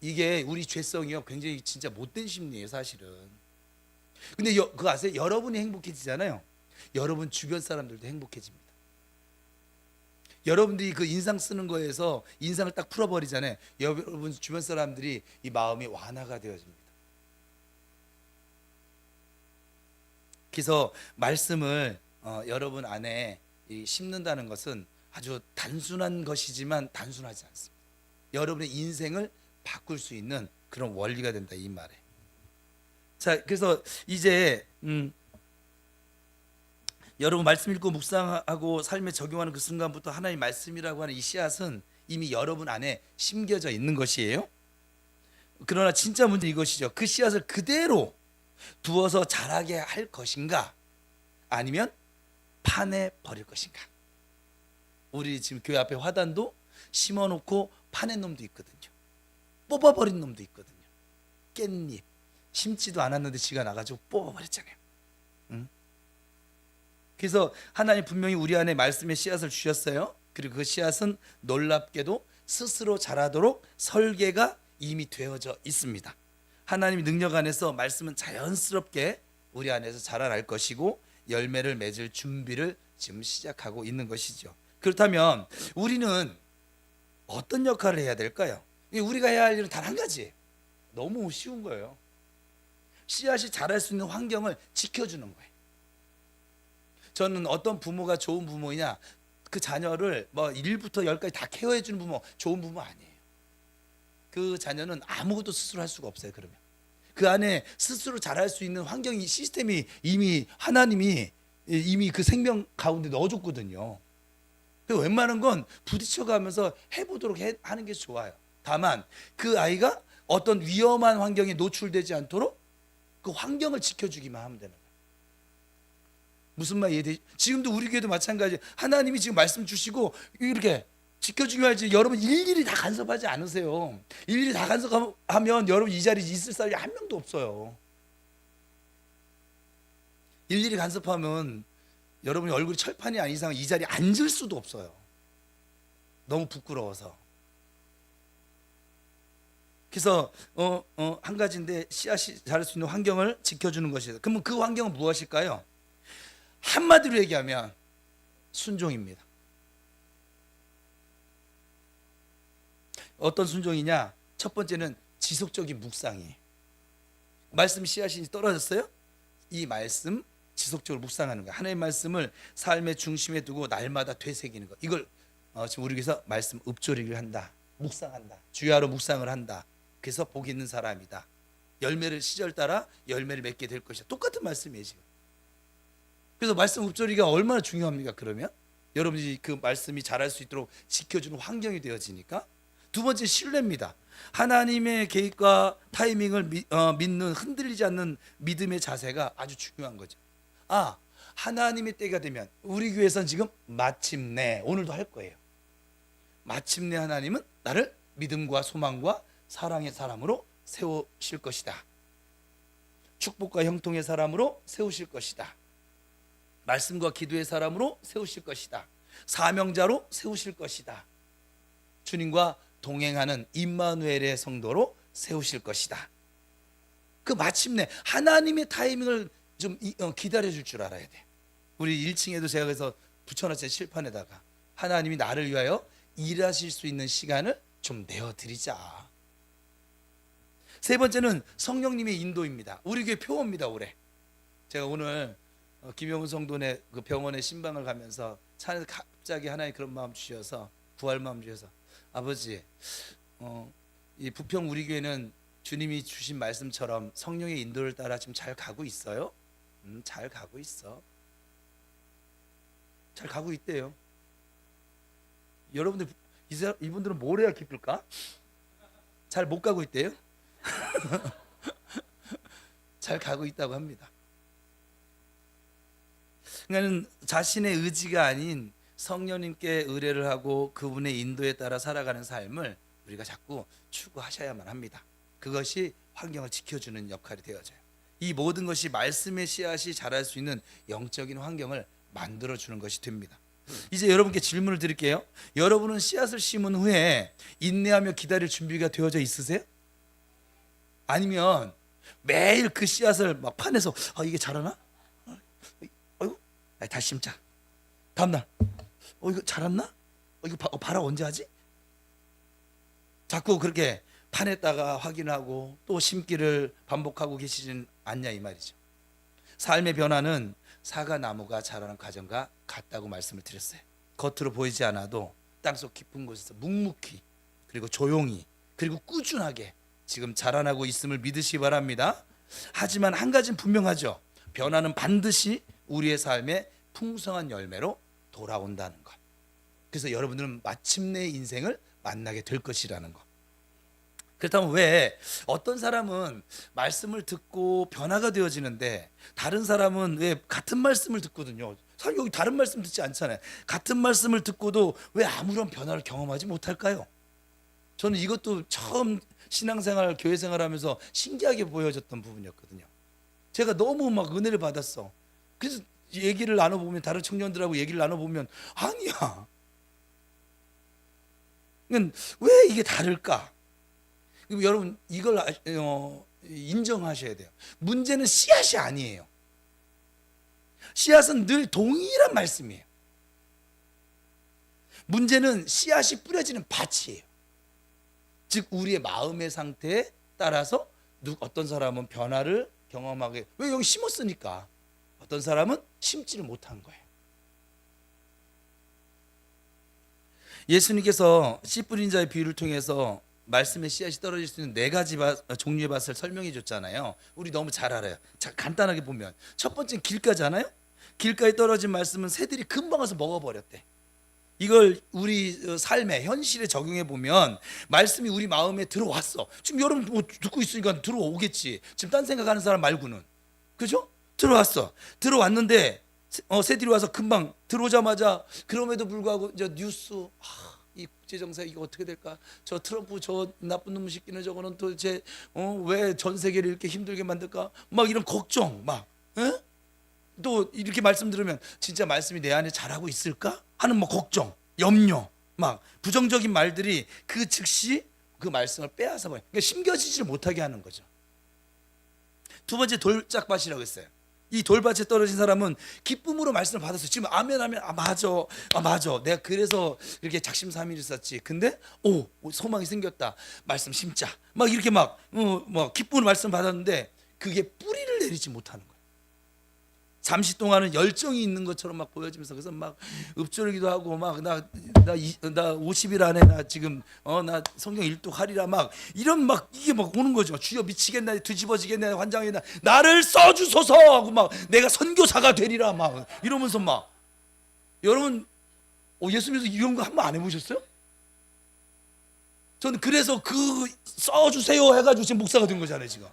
이게 우리 죄성이요 굉장히 진짜 못된 심리예요 사실은. 근데 그거 아세요? 여러분이 행복해지잖아요. 여러분 주변 사람들도 행복해집니다. 여러분들이 그 인상 쓰는 거에서 인상을 딱 풀어버리잖아요. 여러분 주변 사람들이 이 마음이 완화가 되어집니다. 그래서 말씀을 여러분 안에 심는다는 것은 아주 단순한 것이지만 단순하지 않습니다. 여러분의 인생을 바꿀 수 있는 그런 원리가 된다 이 말에. 자, 그래서 이제 여러분 말씀 읽고 묵상하고 삶에 적용하는 그 순간부터 하나님 말씀이라고 하는 이 씨앗은 이미 여러분 안에 심겨져 있는 것이에요. 그러나 진짜 문제는 이것이죠. 그 씨앗을 그대로 두어서 자라게 할 것인가 아니면 파내 버릴 것인가. 우리 지금 교회 앞에 화단도 심어놓고 파낸 놈도 있거든요. 뽑아버린 놈도 있거든요. 깻잎 심지도 않았는데 지가 나가지고 뽑아버렸잖아요. 그래서 하나님 분명히 우리 안에 말씀의 씨앗을 주셨어요. 그리고 그 씨앗은 놀랍게도 스스로 자라도록 설계가 이미 되어져 있습니다. 하나님의 능력 안에서 말씀은 자연스럽게 우리 안에서 자라날 것이고 열매를 맺을 준비를 지금 시작하고 있는 것이죠. 그렇다면 우리는 어떤 역할을 해야 될까요? 우리가 해야 할 일은 단 한 가지. 너무 쉬운 거예요. 씨앗이 자랄 수 있는 환경을 지켜주는 거예요. 저는 어떤 부모가 좋은 부모이냐, 그 자녀를 뭐 1부터 10까지 다 케어해 주는 부모, 좋은 부모 아니에요. 그 자녀는 아무것도 스스로 할 수가 없어요. 그러면 그 안에 스스로 자랄 수 있는 환경이, 시스템이 이미 하나님이 이미 그 생명 가운데 넣어줬거든요. 그래서 웬만한 건 부딪혀가면서 해보도록 하는 게 좋아요. 다만 그 아이가 어떤 위험한 환경에 노출되지 않도록 그 환경을 지켜주기만 하면 되는 거예요. 무슨 말 이해되지? 지금도 우리 교회도 마찬가지. 하나님이 지금 말씀 주시고 이렇게 지켜주기만 하지, 여러분 일일이 다 간섭하지 않으세요. 일일이 다 간섭하면 여러분 이 자리에 있을 사람이 한 명도 없어요. 일일이 간섭하면 여러분이 얼굴이 철판이 아닌 이상 이 자리에 앉을 수도 없어요. 너무 부끄러워서. 그래서 한 가지인데, 씨앗이 자랄 수 있는 환경을 지켜주는 것이다. 그러면 그 환경은 무엇일까요? 한마디로 얘기하면 순종입니다. 어떤 순종이냐? 첫 번째는 지속적인 묵상이에요. 말씀 씨앗이 떨어졌어요? 이 말씀 지속적으로 묵상하는 거예요. 하나님의 말씀을 삶의 중심에 두고 날마다 되새기는 거. 이걸 지금 우리 교회에서 말씀 읊조리기를 한다. 묵상한다. 주야로 묵상을 한다. 그래서 복 있는 사람이다. 열매를 시절 따라 열매를 맺게 될 것이다. 똑같은 말씀이에요 지금. 그래서 말씀 읊조리기가 얼마나 중요합니까? 그러면 여러분이 그 말씀이 자랄 수 있도록 지켜주는 환경이 되어지니까. 두 번째, 신뢰입니다. 하나님의 계획과 타이밍을 믿는, 흔들리지 않는 믿음의 자세가 아주 중요한 거죠. 하나님의 때가 되면, 우리 교회에서는 지금 마침내, 오늘도 할 거예요. 마침내 하나님은 나를 믿음과 소망과 사랑의 사람으로 세우실 것이다. 축복과 형통의 사람으로 세우실 것이다. 말씀과 기도의 사람으로 세우실 것이다. 사명자로 세우실 것이다. 주님과 동행하는 임마누엘의 성도로 세우실 것이다. 그 마침내 하나님의 타이밍을 좀 기다려줄 줄 알아야 돼. 우리 1층에도 제가 그래서 붙여놨잖아요. 칠판에다가 하나님이 나를 위하여 일하실 수 있는 시간을 좀 내어드리자. 세 번째는 성령님의 인도입니다. 우리 교회 표어입니다. 올해 제가 오늘 김영훈 성도네 그 병원에 신방을 가면서 차에서 갑자기 하나님 그런 마음 주셔서, 부활 마음 주셔서, 아버지 이 부평 우리 교회는 주님이 주신 말씀처럼 성령의 인도를 따라 지금 잘 가고 있어요? 잘 가고 있어. 잘 가고 있대요. 여러분들 이분들은 뭘 해야 기쁠까? 잘 못 가고 있대요. 잘 가고 있다고 합니다. 그러니까 자신의 의지가 아닌 성령님께 의뢰를 하고 그분의 인도에 따라 살아가는 삶을 우리가 자꾸 추구하셔야만 합니다. 그것이 환경을 지켜주는 역할이 되어져요. 이 모든 것이 말씀의 씨앗이 자랄 수 있는 영적인 환경을 만들어주는 것이 됩니다. 이제 여러분께 질문을 드릴게요. 여러분은 씨앗을 심은 후에 인내하며 기다릴 준비가 되어져 있으세요? 아니면 매일 그 씨앗을 막 파내서 이게 자라나? 아이고, 다시 심자. 다음날 이거 자랐나? 이거 발화 언제 하지? 자꾸 그렇게 파냈다가 확인하고 또 심기를 반복하고 계시진 않냐 이 말이죠. 삶의 변화는 사과나무가 자라는 과정과 같다고 말씀을 드렸어요. 겉으로 보이지 않아도 땅속 깊은 곳에서 묵묵히, 그리고 조용히, 그리고 꾸준하게 지금 자라나고 있음을 믿으시기 바랍니다. 하지만 한 가지는 분명하죠. 변화는 반드시 우리의 삶에 풍성한 열매로 돌아온다는 것. 그래서 여러분들은 마침내 인생을 만나게 될 것이라는 것. 그렇다면 왜 어떤 사람은 말씀을 듣고 변화가 되어지는데 다른 사람은 왜 같은 말씀을 듣거든요. 사실 여기 다른 말씀 듣지 않잖아요. 같은 말씀을 듣고도 왜 아무런 변화를 경험하지 못할까요? 저는 이것도 처음 신앙생활, 교회생활하면서 신기하게 보여졌던 부분이었거든요. 제가 너무 막 은혜를 받았어. 그래서 얘기를 나눠보면, 다른 청년들하고 얘기를 나눠보면 아니야. 왜 이게 다를까? 여러분 이걸 인정하셔야 돼요. 문제는 씨앗이 아니에요. 씨앗은 늘 동일한 말씀이에요. 문제는 씨앗이 뿌려지는 밭이에요. 즉 우리의 마음의 상태에 따라서 어떤 사람은 변화를 경험하게, 왜 여기 심었으니까. 어떤 사람은 심지를 못한 거예요. 예수님께서 씨 뿌린 자의 비유를 통해서 말씀의 씨앗이 떨어질 수 있는 네 가지 종류의 밭을 설명해 줬잖아요. 우리 너무 잘 알아요. 자, 간단하게 보면 첫 번째는 길가잖아요. 길가에 떨어진 말씀은 새들이 금방 와서 먹어버렸대. 이걸 우리 삶에 현실에 적용해 보면 말씀이 우리 마음에 들어왔어. 지금 여러분 뭐 듣고 있으니까 들어오겠지. 지금 딴 생각하는 사람 말고는. 그죠? 들어왔어. 들어왔는데 새들이 와서 금방 들어오자마자, 그럼에도 불구하고 이제 뉴스, 이 국제정세 이거 어떻게 될까? 저 트럼프 저 나쁜 놈 시키는 저거는 도대체 왜 전 세계를 이렇게 힘들게 만들까? 막 이런 걱정, 막 또 이렇게 말씀 들으면 진짜 말씀이 내 안에 잘하고 있을까 하는 뭐 걱정, 염려, 막 부정적인 말들이 그 즉시 그 말씀을 빼앗아 버려. 그러니까 심겨지지를 못하게 하는 거죠. 두 번째 돌짝밭이라고 했어요. 이 돌밭에 떨어진 사람은 기쁨으로 말씀을 받았어요. 지금 아멘 하면 맞아. 내가 그래서 이렇게 작심삼일을 썼지. 근데 소망이 생겼다. 말씀 심자. 막 이렇게 막 기쁨으로 말씀 받았는데 그게 뿌리를 내리지 못하는 거예요. 잠시 동안은 열정이 있는 것처럼 막 보여지면서, 그래서 막 읊조리기도 하고, 막 나 50일 안에 나 지금 나 성경 일독하리라, 막 이런 막 이게 막 오는 거죠. 주여 미치겠네, 뒤집어지겠네, 환장이나 나를 써주소서 하고, 막 내가 선교사가 되리라, 막 이러면서 막. 여러분 예수님께서 이런 거 한 번 안 해보셨어요? 저는 그래서 그 써주세요 해가지고 지금 목사가 된 거잖아요 지금.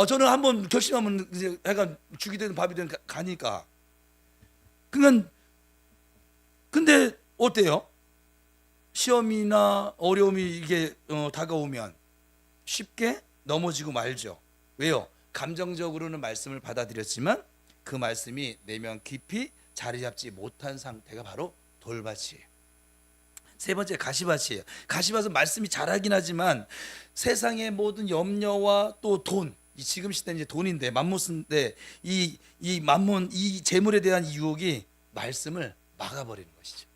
저는 한번 결심하면 이제 해가 죽이 되든 밥이 되든 가니까. 그러니까 근데 어때요? 시험이나 어려움이 이게 다가오면 쉽게 넘어지고 말죠. 왜요? 감정적으로는 말씀을 받아들였지만 그 말씀이 내면 깊이 자리 잡지 못한 상태가 바로 돌밭이에요. 세 번째 가시밭이에요. 가시밭은 말씀이 자라긴 하지만 세상의 모든 염려와 또 돈, 이 지금 시대는 이제 돈인데, 맘몬인데, 이 맘몬, 이 재물에 대한 유혹이 말씀을 막아버리는 것이죠.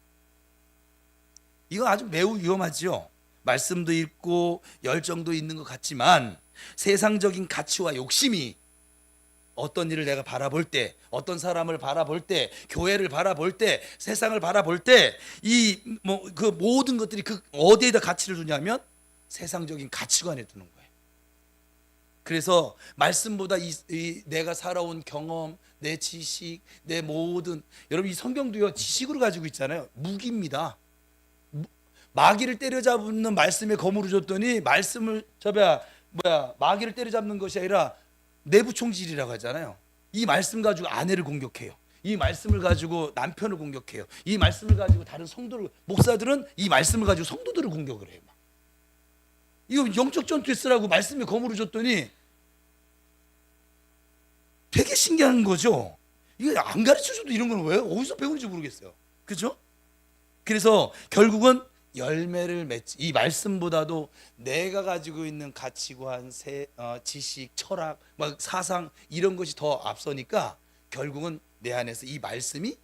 이건 아주 매우 위험하죠. 말씀도 있고 열정도 있는 것 같지만 세상적인 가치와 욕심이 어떤 일을 내가 바라볼 때, 어떤 사람을 바라볼 때, 교회를 바라볼 때, 세상을 바라볼 때, 그 모든 것들이 그 어디에다 가치를 두냐면 세상적인 가치관에 두는 거예요. 그래서 말씀보다 내가 살아온 경험, 내 지식, 내 모든, 여러분 이 성경도요 지식으로 가지고 있잖아요. 무기입니다. 마귀를 때려잡는 말씀에 거물을 줬더니 말씀을 마귀를 때려잡는 것이 아니라 내부 총질이라고 하잖아요. 이 말씀 가지고 아내를 공격해요. 이 말씀을 가지고 남편을 공격해요. 이 말씀을 가지고 다른 성도를, 목사들은 이 말씀을 가지고 성도들을 공격을 해요. 이거 영적 전투에 쓰라고 말씀에 거물을 줬더니 되게 신기한 거죠. 이거 안 가르쳐줘도 이런 건 왜 어디서 배우는지 모르겠어요. 그죠? 그래서 결국은 열매를 맺지, 이 말씀보다도 내가 가지고 있는 가치관, 지식, 철학, 막 사상 이런 것이 더 앞서니까 결국은 내 안에서 이 말씀이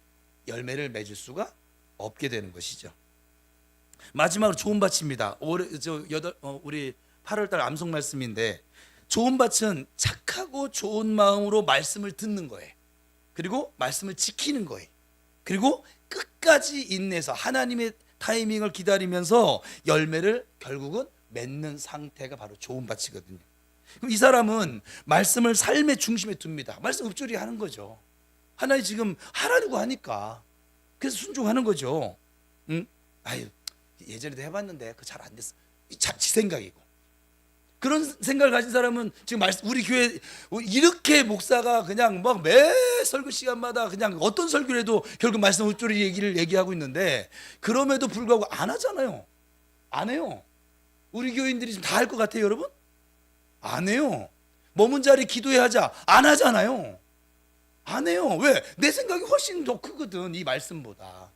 열매를 맺을 수가 없게 되는 것이죠. 마지막으로 좋은 밭입니다. 우리 8월달 암송 말씀인데, 좋은 밭은 착하고 좋은 마음으로 말씀을 듣는 거예요. 그리고 말씀을 지키는 거예요. 그리고 끝까지 인내해서 하나님의 타이밍을 기다리면서 열매를 결국은 맺는 상태가 바로 좋은 밭이거든요. 그럼 이 사람은 말씀을 삶의 중심에 둡니다. 말씀 읊조리 하는 거죠. 하나님 지금 하라고 하니까 그래서 순종하는 거죠. 예전에도 해봤는데 그거 잘 안 됐어. 지 생각이고. 그런 생각을 가진 사람은 지금 우리 교회 이렇게 목사가 그냥 막 매 설교 시간마다 그냥 어떤 설교를 해도 결국 말씀 읊조리 얘기하고 있는데, 그럼에도 불구하고 안 하잖아요. 안 해요. 우리 교인들이 지금 다 할 것 같아요, 여러분? 안 해요. 머문 자리 기도해 하자. 안 하잖아요. 안 해요. 왜? 내 생각이 훨씬 더 크거든, 이 말씀보다.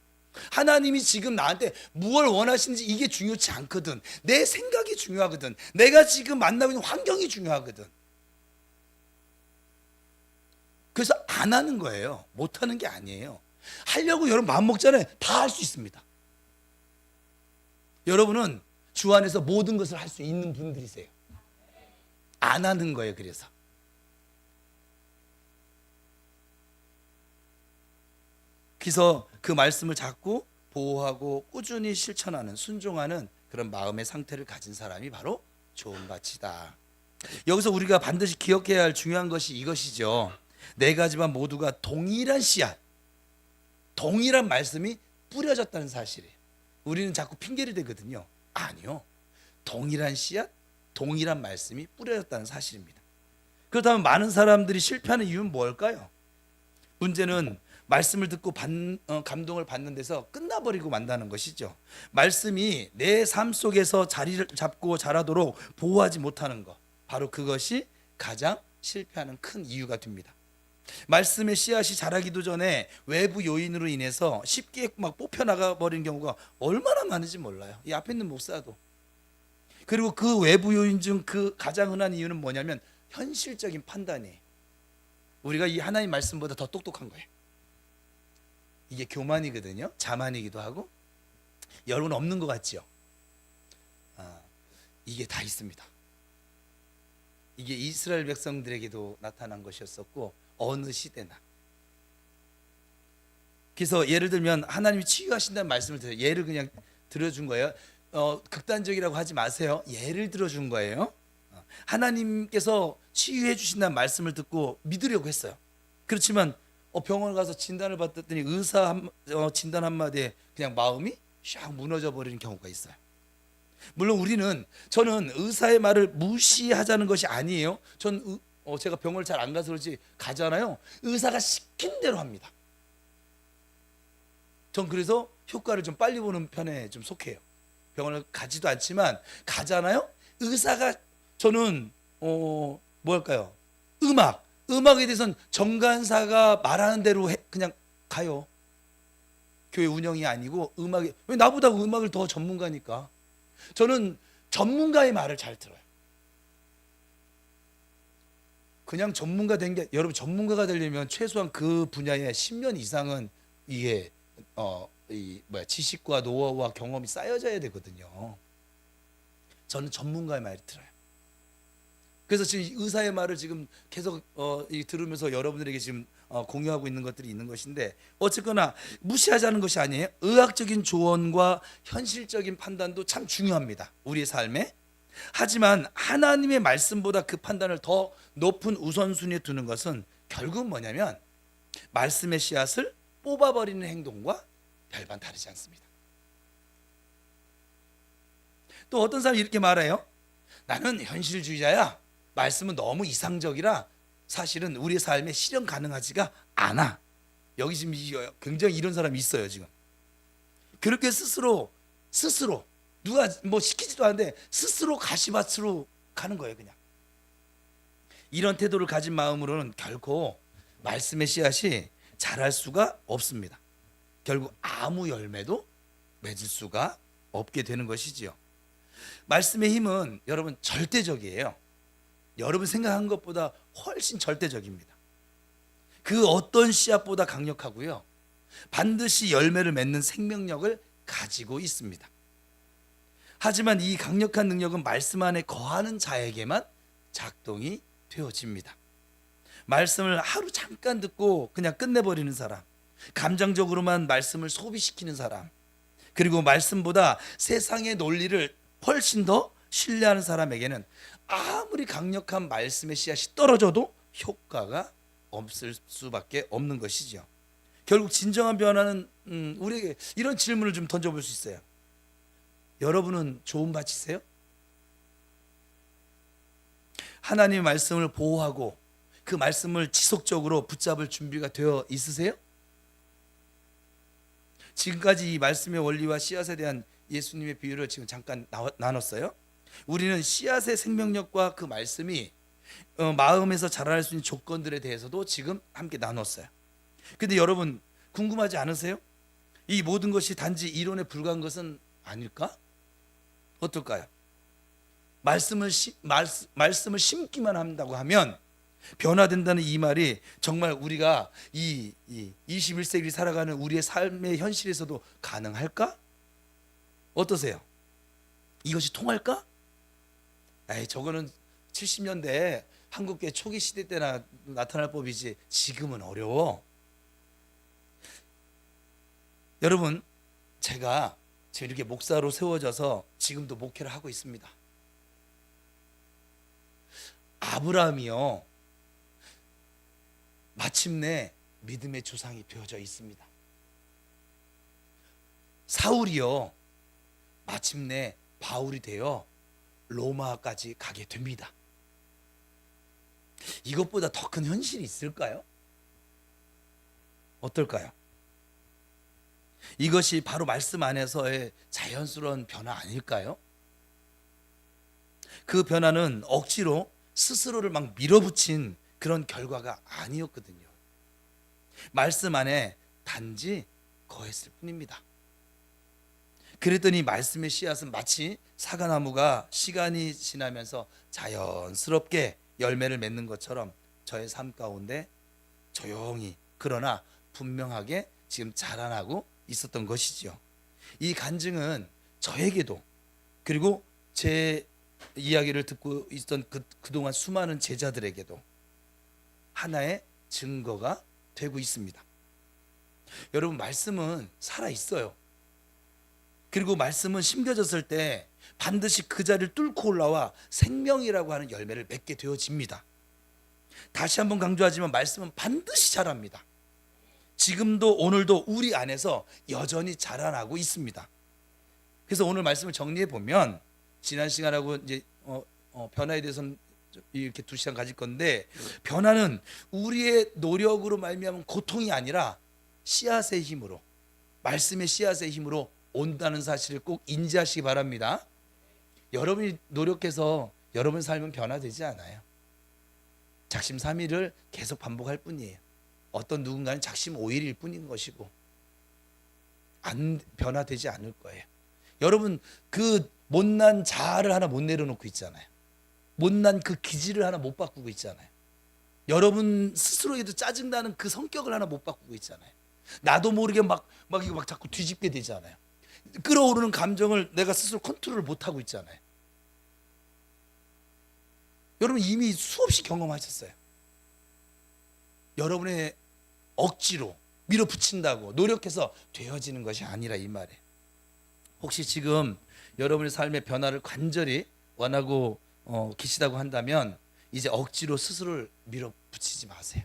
하나님이 지금 나한테 무엇을 원하시는지 이게 중요치 않거든. 내 생각이 중요하거든. 내가 지금 만나고 있는 환경이 중요하거든. 그래서 안 하는 거예요. 못 하는 게 아니에요. 하려고 여러분 마음 먹잖아요. 다 할 수 있습니다. 여러분은 주 안에서 모든 것을 할 수 있는 분들이세요. 안 하는 거예요. 그래서 그 말씀을 잡고 보호하고 꾸준히 실천하는, 순종하는 그런 마음의 상태를 가진 사람이 바로 좋은 밭이다. 여기서 우리가 반드시 기억해야 할 중요한 것이 이것이죠. 네 가지만 모두가 동일한 씨앗, 동일한 말씀이 뿌려졌다는 사실이에요. 우리는 자꾸 핑계를 대거든요. 아니요, 동일한 씨앗, 동일한 말씀이 뿌려졌다는 사실입니다. 그렇다면 많은 사람들이 실패하는 이유는 뭘까요? 문제는 말씀을 듣고 감동을 받는 데서 끝나버리고 만다는 것이죠. 말씀이 내 삶 속에서 자리를 잡고 자라도록 보호하지 못하는 것, 바로 그것이 가장 실패하는 큰 이유가 됩니다. 말씀의 씨앗이 자라기도 전에 외부 요인으로 인해서 쉽게 막 뽑혀나가 버리는 경우가 얼마나 많은지 몰라요. 이 앞에 있는 목사도. 그리고 그 외부 요인 중 그 가장 흔한 이유는 뭐냐면 현실적인 판단이에요. 우리가 이 하나님 말씀보다 더 똑똑한 거예요. 이게 교만이거든요. 자만이기도 하고. 여러분 없는 것 같죠? 이게 다 있습니다. 이게 이스라엘 백성들에게도 나타난 것이었었고 어느 시대나. 그래서 예를 들면 하나님이 치유하신다는 말씀을 들어요. 예를 그냥 들어준 거예요. 극단적이라고 하지 마세요. 예를 들어준 거예요. 하나님께서 치유해 주신다는 말씀을 듣고 믿으려고 했어요. 그렇지만 병원 가서 진단을 받았더니 의사 진단 한마디에 그냥 마음이 샥 무너져 버리는 경우가 있어요. 물론 저는 의사의 말을 무시하자는 것이 아니에요. 제가 병원을 잘 안 가서 그렇지 가잖아요. 의사가 시킨 대로 합니다. 전 그래서 효과를 좀 빨리 보는 편에 좀 속해요. 병원을 가지도 않지만 가잖아요. 의사가 저는 뭐랄까요? 음악에 대해서는 정간사가 말하는 대로 그냥 가요. 교회 운영이 아니고 음악에, 왜 나보다 음악을 더 전문가니까. 저는 전문가의 말을 잘 들어요. 그냥 전문가 된 게, 여러분 전문가가 되려면 최소한 그 분야에 10년 이상은 이게 지식과 노하우와 경험이 쌓여져야 되거든요. 저는 전문가의 말을 들어요. 그래서 지금 의사의 말을 지금 계속 들으면서 여러분들에게 지금 공유하고 있는 것들이 있는 것인데, 어쨌거나 무시하자는 것이 아니에요. 의학적인 조언과 현실적인 판단도 참 중요합니다, 우리의 삶에. 하지만 하나님의 말씀보다 그 판단을 더 높은 우선순위에 두는 것은 결국은 뭐냐면 말씀의 씨앗을 뽑아버리는 행동과 별반 다르지 않습니다. 또 어떤 사람이 이렇게 말해요. 나는 현실주의자야. 말씀은 너무 이상적이라 사실은 우리의 삶에 실현 가능하지가 않아. 여기 지금 굉장히 이런 사람이 있어요. 지금 그렇게 스스로 누가 뭐 시키지도 않는데 스스로 가시밭으로 가는 거예요. 그냥 이런 태도를 가진 마음으로는 결코 말씀의 씨앗이 자랄 수가 없습니다. 결국 아무 열매도 맺을 수가 없게 되는 것이지요. 말씀의 힘은 여러분 절대적이에요. 여러분 생각한 것보다 훨씬 절대적입니다. 그 어떤 씨앗보다 강력하고요, 반드시 열매를 맺는 생명력을 가지고 있습니다. 하지만 이 강력한 능력은 말씀 안에 거하는 자에게만 작동이 되어집니다. 말씀을 하루 잠깐 듣고 그냥 끝내버리는 사람, 감정적으로만 말씀을 소비시키는 사람, 그리고 말씀보다 세상의 논리를 훨씬 더 신뢰하는 사람에게는 아무리 강력한 말씀의 씨앗이 떨어져도 효과가 없을 수밖에 없는 것이죠. 결국 진정한 변화는 우리에게 이런 질문을 좀 던져볼 수 있어요. 여러분은 좋은 밭이세요? 하나님의 말씀을 보호하고 그 말씀을 지속적으로 붙잡을 준비가 되어 있으세요? 지금까지 이 말씀의 원리와 씨앗에 대한 예수님의 비유를 지금 잠깐 나눴어요. 우리는 씨앗의 생명력과 그 말씀이 마음에서 자랄 수 있는 조건들에 대해서도 지금 함께 나눴어요. 근데 여러분 궁금하지 않으세요? 이 모든 것이 단지 이론에 불과한 것은 아닐까? 어떨까요? 말씀을 심기만 한다고 하면 변화된다는 이 말이 정말 우리가 이 21세기를 살아가는 우리의 삶의 현실에서도 가능할까? 어떠세요? 이것이 통할까? 에이, 저거는 70년대 한국교회 초기 시대 때나 나타날 법이지 지금은 어려워. 여러분, 제가 지금 이렇게 목사로 세워져서 지금도 목회를 하고 있습니다. 아브라함이요, 마침내 믿음의 조상이 되어져 있습니다. 사울이요, 마침내 바울이 되어 로마까지 가게 됩니다. 이것보다 더 큰 현실이 있을까요? 어떨까요? 이것이 바로 말씀 안에서의 자연스러운 변화 아닐까요? 그 변화는 억지로 스스로를 막 밀어붙인 그런 결과가 아니었거든요. 말씀 안에 단지 거했을 뿐입니다. 그랬더니 말씀의 씨앗은 마치 사과나무가 시간이 지나면서 자연스럽게 열매를 맺는 것처럼 저의 삶 가운데 조용히 그러나 분명하게 지금 자라나고 있었던 것이죠. 이 간증은 저에게도, 그리고 제 이야기를 듣고 있던 그동안 수많은 제자들에게도 하나의 증거가 되고 있습니다. 여러분, 말씀은 살아 있어요. 그리고 말씀은 심겨졌을 때 반드시 그 자리를 뚫고 올라와 생명이라고 하는 열매를 맺게 되어집니다. 다시 한번 강조하지만 말씀은 반드시 자랍니다. 지금도 오늘도 우리 안에서 여전히 자라나고 있습니다. 그래서 오늘 말씀을 정리해 보면, 지난 시간하고 이제 변화에 대해서는 이렇게 2시간 가질 건데, 변화는 우리의 노력으로 말미암은 고통이 아니라 씨앗의 힘으로, 말씀의 씨앗의 힘으로 온다는 사실을 꼭 인지하시기 바랍니다. 여러분이 노력해서 여러분 삶은 변화되지 않아요. 작심삼일을 계속 반복할 뿐이에요. 어떤 누군가는 작심오일일 뿐인 것이고 안 변화되지 않을 거예요. 여러분, 그 못난 자아를 하나 못 내려놓고 있잖아요. 못난 그 기질을 하나 못 바꾸고 있잖아요. 여러분 스스로에도 짜증나는 그 성격을 하나 못 바꾸고 있잖아요. 나도 모르게 막 이거 막 자꾸 뒤집게 되잖아요. 끌어오르는 감정을 내가 스스로 컨트롤을 못 하고 있잖아요. 여러분 이미 수없이 경험하셨어요. 여러분의 억지로 밀어붙인다고 노력해서 되어지는 것이 아니라 이 말에, 혹시 지금 여러분의 삶의 변화를 간절히 원하고 계시다고 한다면 이제 억지로 스스로를 밀어붙이지 마세요.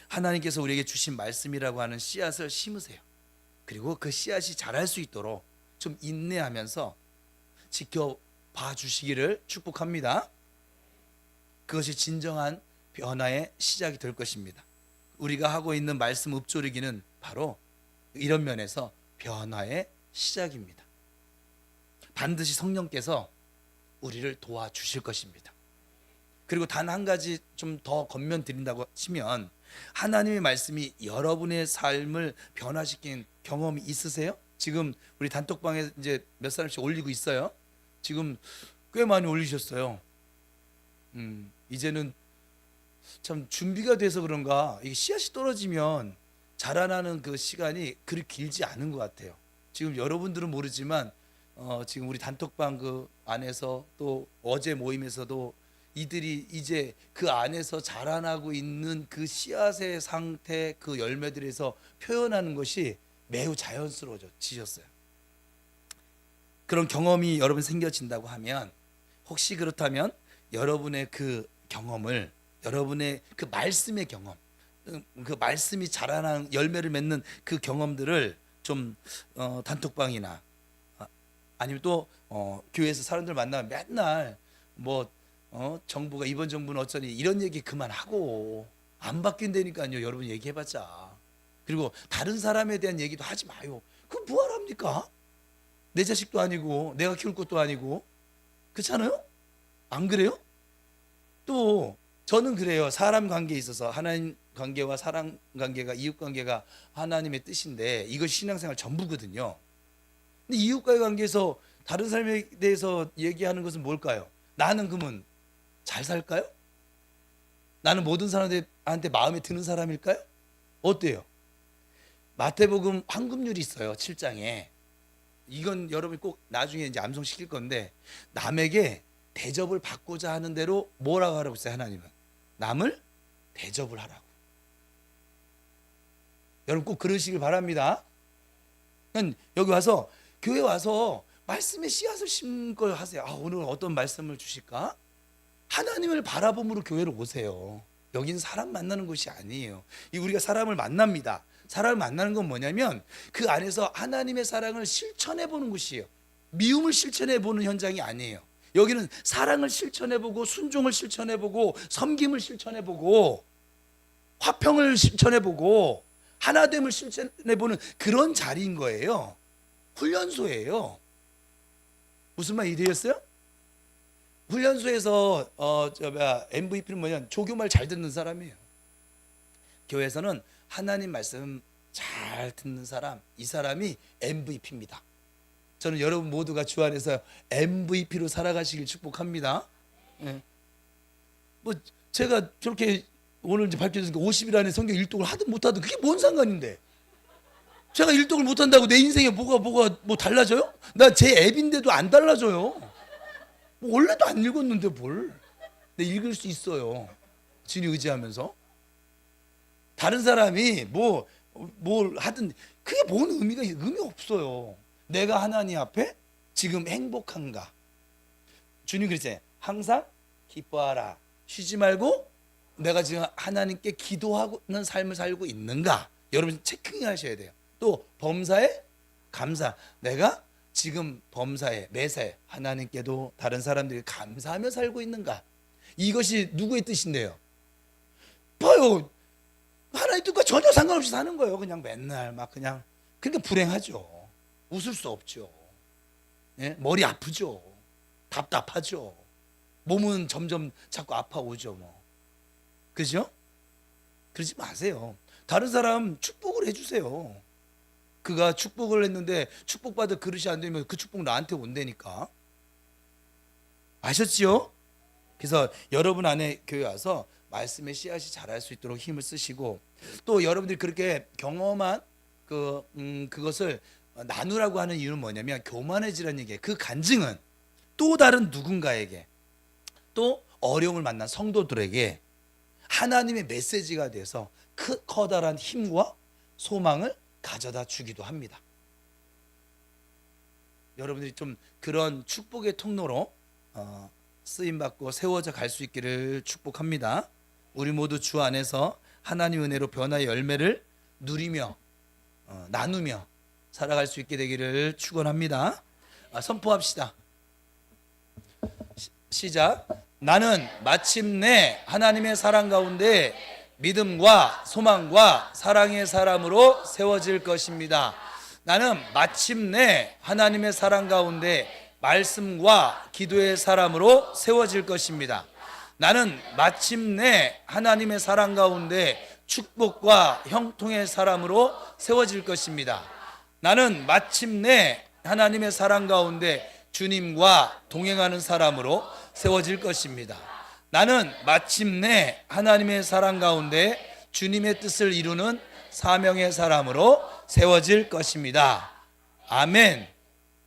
하나님께서 우리에게 주신 말씀이라고 하는 씨앗을 심으세요. 그리고 그 씨앗이 자랄 수 있도록 좀 인내하면서 지켜봐 주시기를 축복합니다. 그것이 진정한 변화의 시작이 될 것입니다. 우리가 하고 있는 말씀 읊조리기는 바로 이런 면에서 변화의 시작입니다. 반드시 성령께서 우리를 도와주실 것입니다. 그리고 단 한 가지 좀 더 권면 드린다고 치면, 하나님의 말씀이 여러분의 삶을 변화시킨 경험이 있으세요? 지금 우리 단톡방에 이제 몇 사람씩 올리고 있어요. 지금 꽤 많이 올리셨어요. 이제는 참 준비가 돼서 그런가 이게 씨앗이 떨어지면 자라나는 그 시간이 그리 길지 않은 것 같아요. 지금 여러분들은 모르지만 지금 우리 단톡방 그 안에서 또 어제 모임에서도 이들이 이제 그 안에서 자라나고 있는 그 씨앗의 상태, 그 열매들에서 표현하는 것이 매우 자연스러워지셨어요. 그런 경험이 여러분 생겨진다고 하면, 혹시 그렇다면 여러분의 그 경험을, 여러분의 그 말씀의 경험, 그 말씀이 자라나는 열매를 맺는 그 경험들을 좀 단톡방이나 아니면 또 교회에서 사람들 만나면 맨날 뭐 정부가, 이번 정부는 어쩌니 이런 얘기 그만하고 안 바뀐다니까요. 여러분 얘기해봤자. 그리고 다른 사람에 대한 얘기도 하지 마요. 그럼 뭐하랍니까? 내 자식도 아니고 내가 키울 것도 아니고. 그렇잖아요? 안 그래요? 또 저는 그래요. 사람 관계에 있어서 하나님 관계와 사람 관계가, 이웃 관계가 하나님의 뜻인데 이것이 신앙생활 전부거든요. 근데 이웃과의 관계에서 다른 삶에 대해서 얘기하는 것은 뭘까요? 나는 그러면 잘 살까요? 나는 모든 사람들한테 마음에 드는 사람일까요? 어때요? 마태복음 황금률이 있어요. 7장에. 이건 여러분이 꼭 나중에 이제 암송시킬 건데, 남에게 대접을 받고자 하는 대로 뭐라고 하라고 했어요? 하나님은 남을 대접을 하라고. 여러분 꼭 그러시길 바랍니다. 여기 와서, 교회 와서 말씀의 씨앗을 심고 하세요. 오늘 어떤 말씀을 주실까? 하나님을 바라봄으로 교회로 오세요. 여긴 사람 만나는 곳이 아니에요. 우리가 사람을 만납니다. 사람을 만나는 건 뭐냐면 그 안에서 하나님의 사랑을 실천해 보는 곳이에요. 미움을 실천해 보는 현장이 아니에요. 여기는 사랑을 실천해 보고, 순종을 실천해 보고, 섬김을 실천해 보고, 화평을 실천해 보고, 하나됨을 실천해 보는 그런 자리인 거예요. 훈련소예요. 무슨 말 이해했어요? 훈련소에서 MVP는 뭐냐? 조교말 잘 듣는 사람이에요. 교회에서는 하나님 말씀 잘 듣는 사람, 이 사람이 MVP입니다. 저는 여러분 모두가 주 안에서 MVP로 살아가시길 축복합니다. 네. 뭐 제가 저렇게 오늘 이제 밝혀졌으니까 50일 안에 성경 일독을 하든 못하든 그게 뭔 상관인데? 제가 일독을 못한다고 내 인생에 뭐가 뭐 달라져요? 나 제 앱인데도 안 달라져요. 뭐 원래도 안 읽었는데 뭘? 내 읽을 수 있어요. 주님 의지하면서. 다른 사람이 뭘 하든 그게 뭔 의미 없어요. 내가 하나님 앞에 지금 행복한가? 주님 그랬잖아요. 항상 기뻐하라. 쉬지 말고 내가 지금 하나님께 기도하는 삶을 살고 있는가? 여러분 체크하셔야 돼요. 또 범사에 감사. 내가 지금 범사에 매사에 하나님께도 다른 사람들이 감사하며 살고 있는가? 이것이 누구의 뜻인데요? 봐요. 하나님 뜻과 전혀 상관없이 사는 거예요. 그냥 맨날 막 그냥. 그러니까 불행하죠. 웃을 수 없죠. 예? 머리 아프죠. 답답하죠. 몸은 점점 자꾸 아파오죠. 그죠? 그러지 마세요. 다른 사람 축복을 해주세요. 그가 축복을 했는데 축복받을 그릇이 안 되면 그 축복 나한테 온다니까. 아셨지요? 그래서 여러분 안에 교회 와서 말씀의 씨앗이 자랄 수 있도록 힘을 쓰시고, 또 여러분들이 그렇게 경험한 그것을 나누라고 하는 이유는 뭐냐면 교만해지라는 얘기예요. 그 간증은 또 다른 누군가에게, 또 어려움을 만난 성도들에게 하나님의 메시지가 돼서 커다란 힘과 소망을 가져다 주기도 합니다. 여러분들이 좀 그런 축복의 통로로 쓰임받고 세워져 갈 수 있기를 축복합니다. 우리 모두 주 안에서 하나님 은혜로 변화의 열매를 누리며 나누며 살아갈 수 있게 되기를 축원합니다. 선포합시다. 시작. 나는 마침내 하나님의 사랑 가운데 믿음과 소망과 사랑의 사람으로 세워질 것입니다. 나는 마침내 하나님의 사랑 가운데 말씀과 기도의 사람으로 세워질 것입니다. 나는 마침내 하나님의 사랑 가운데 축복과 형통의 사람으로 세워질 것입니다. 나는 마침내 하나님의 사랑 가운데 주님과 동행하는 사람으로 세워질 것입니다. 나는 마침내 하나님의 사랑 가운데 주님의 뜻을 이루는 사명의 사람으로 세워질 것입니다. 아멘.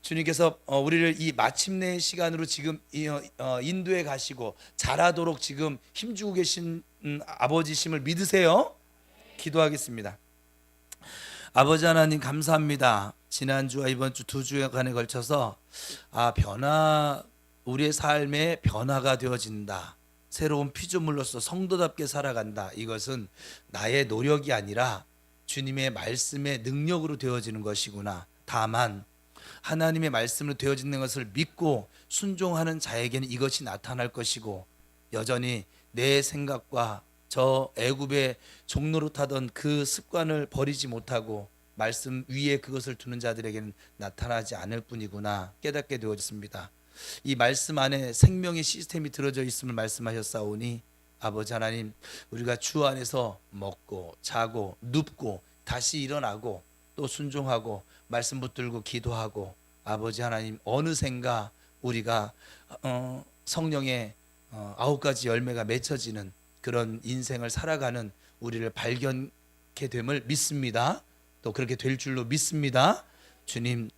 주님께서 우리를 이 마침내의 시간으로 지금 인도해 가시고 자라도록 지금 힘주고 계신 아버지심을 믿으세요. 기도하겠습니다. 아버지 하나님 감사합니다. 지난주와 이번 주 두 주간에 걸쳐서 우리의 삶에 변화가 되어진다. 새로운 피조물로서 성도답게 살아간다. 이것은 나의 노력이 아니라 주님의 말씀의 능력으로 되어지는 것이구나. 다만 하나님의 말씀으로 되어지는 것을 믿고 순종하는 자에게는 이것이 나타날 것이고, 여전히 내 생각과 저 애굽의 종로로 타던 그 습관을 버리지 못하고 말씀 위에 그것을 두는 자들에게는 나타나지 않을 뿐이구나 깨닫게 되어졌습니다. 이 말씀 안에 생명의 시스템이 들어져 있음을 말씀하셨사오니 아버지 하나님, 우리가 주 안에서 먹고 자고 눕고 다시 일어나고 또 순종하고 말씀 붙들고 기도하고, 아버지 하나님 어느샌가 우리가 성령의 9가지 열매가 맺혀지는 그런 인생을 살아가는 우리를 발견케 됨을 믿습니다. 또 그렇게 될 줄로 믿습니다. 주님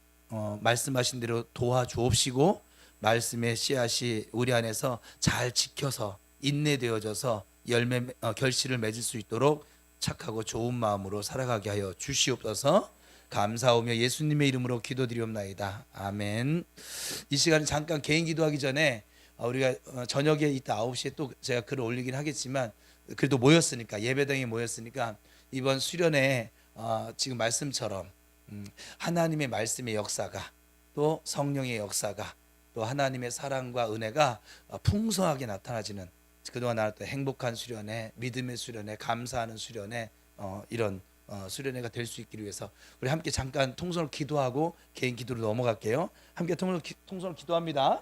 말씀하신 대로 도와주옵시고 말씀의 씨앗이 우리 안에서 잘 지켜서 인내되어져서 열매 결실을 맺을 수 있도록 착하고 좋은 마음으로 살아가게 하여 주시옵소서. 감사하며 예수님의 이름으로 기도드리옵나이다. 아멘. 이 시간에 잠깐 개인 기도하기 전에 우리가 저녁에 이따 9시에 또 제가 글을 올리긴 하겠지만 그래도 모였으니까 예배당에 모였으니까 이번 수련회 지금 말씀처럼 하나님의 말씀의 역사가 또 성령의 역사가 또 하나님의 사랑과 은혜가 풍성하게 나타나지는 그동안 나눴던 행복한 수련회, 믿음의 수련회, 감사하는 수련회 이런 수련회가 될 수 있기를 위해서 우리 함께 잠깐 통성으로 기도하고 개인 기도로 넘어갈게요. 함께 통성으로 기도합니다.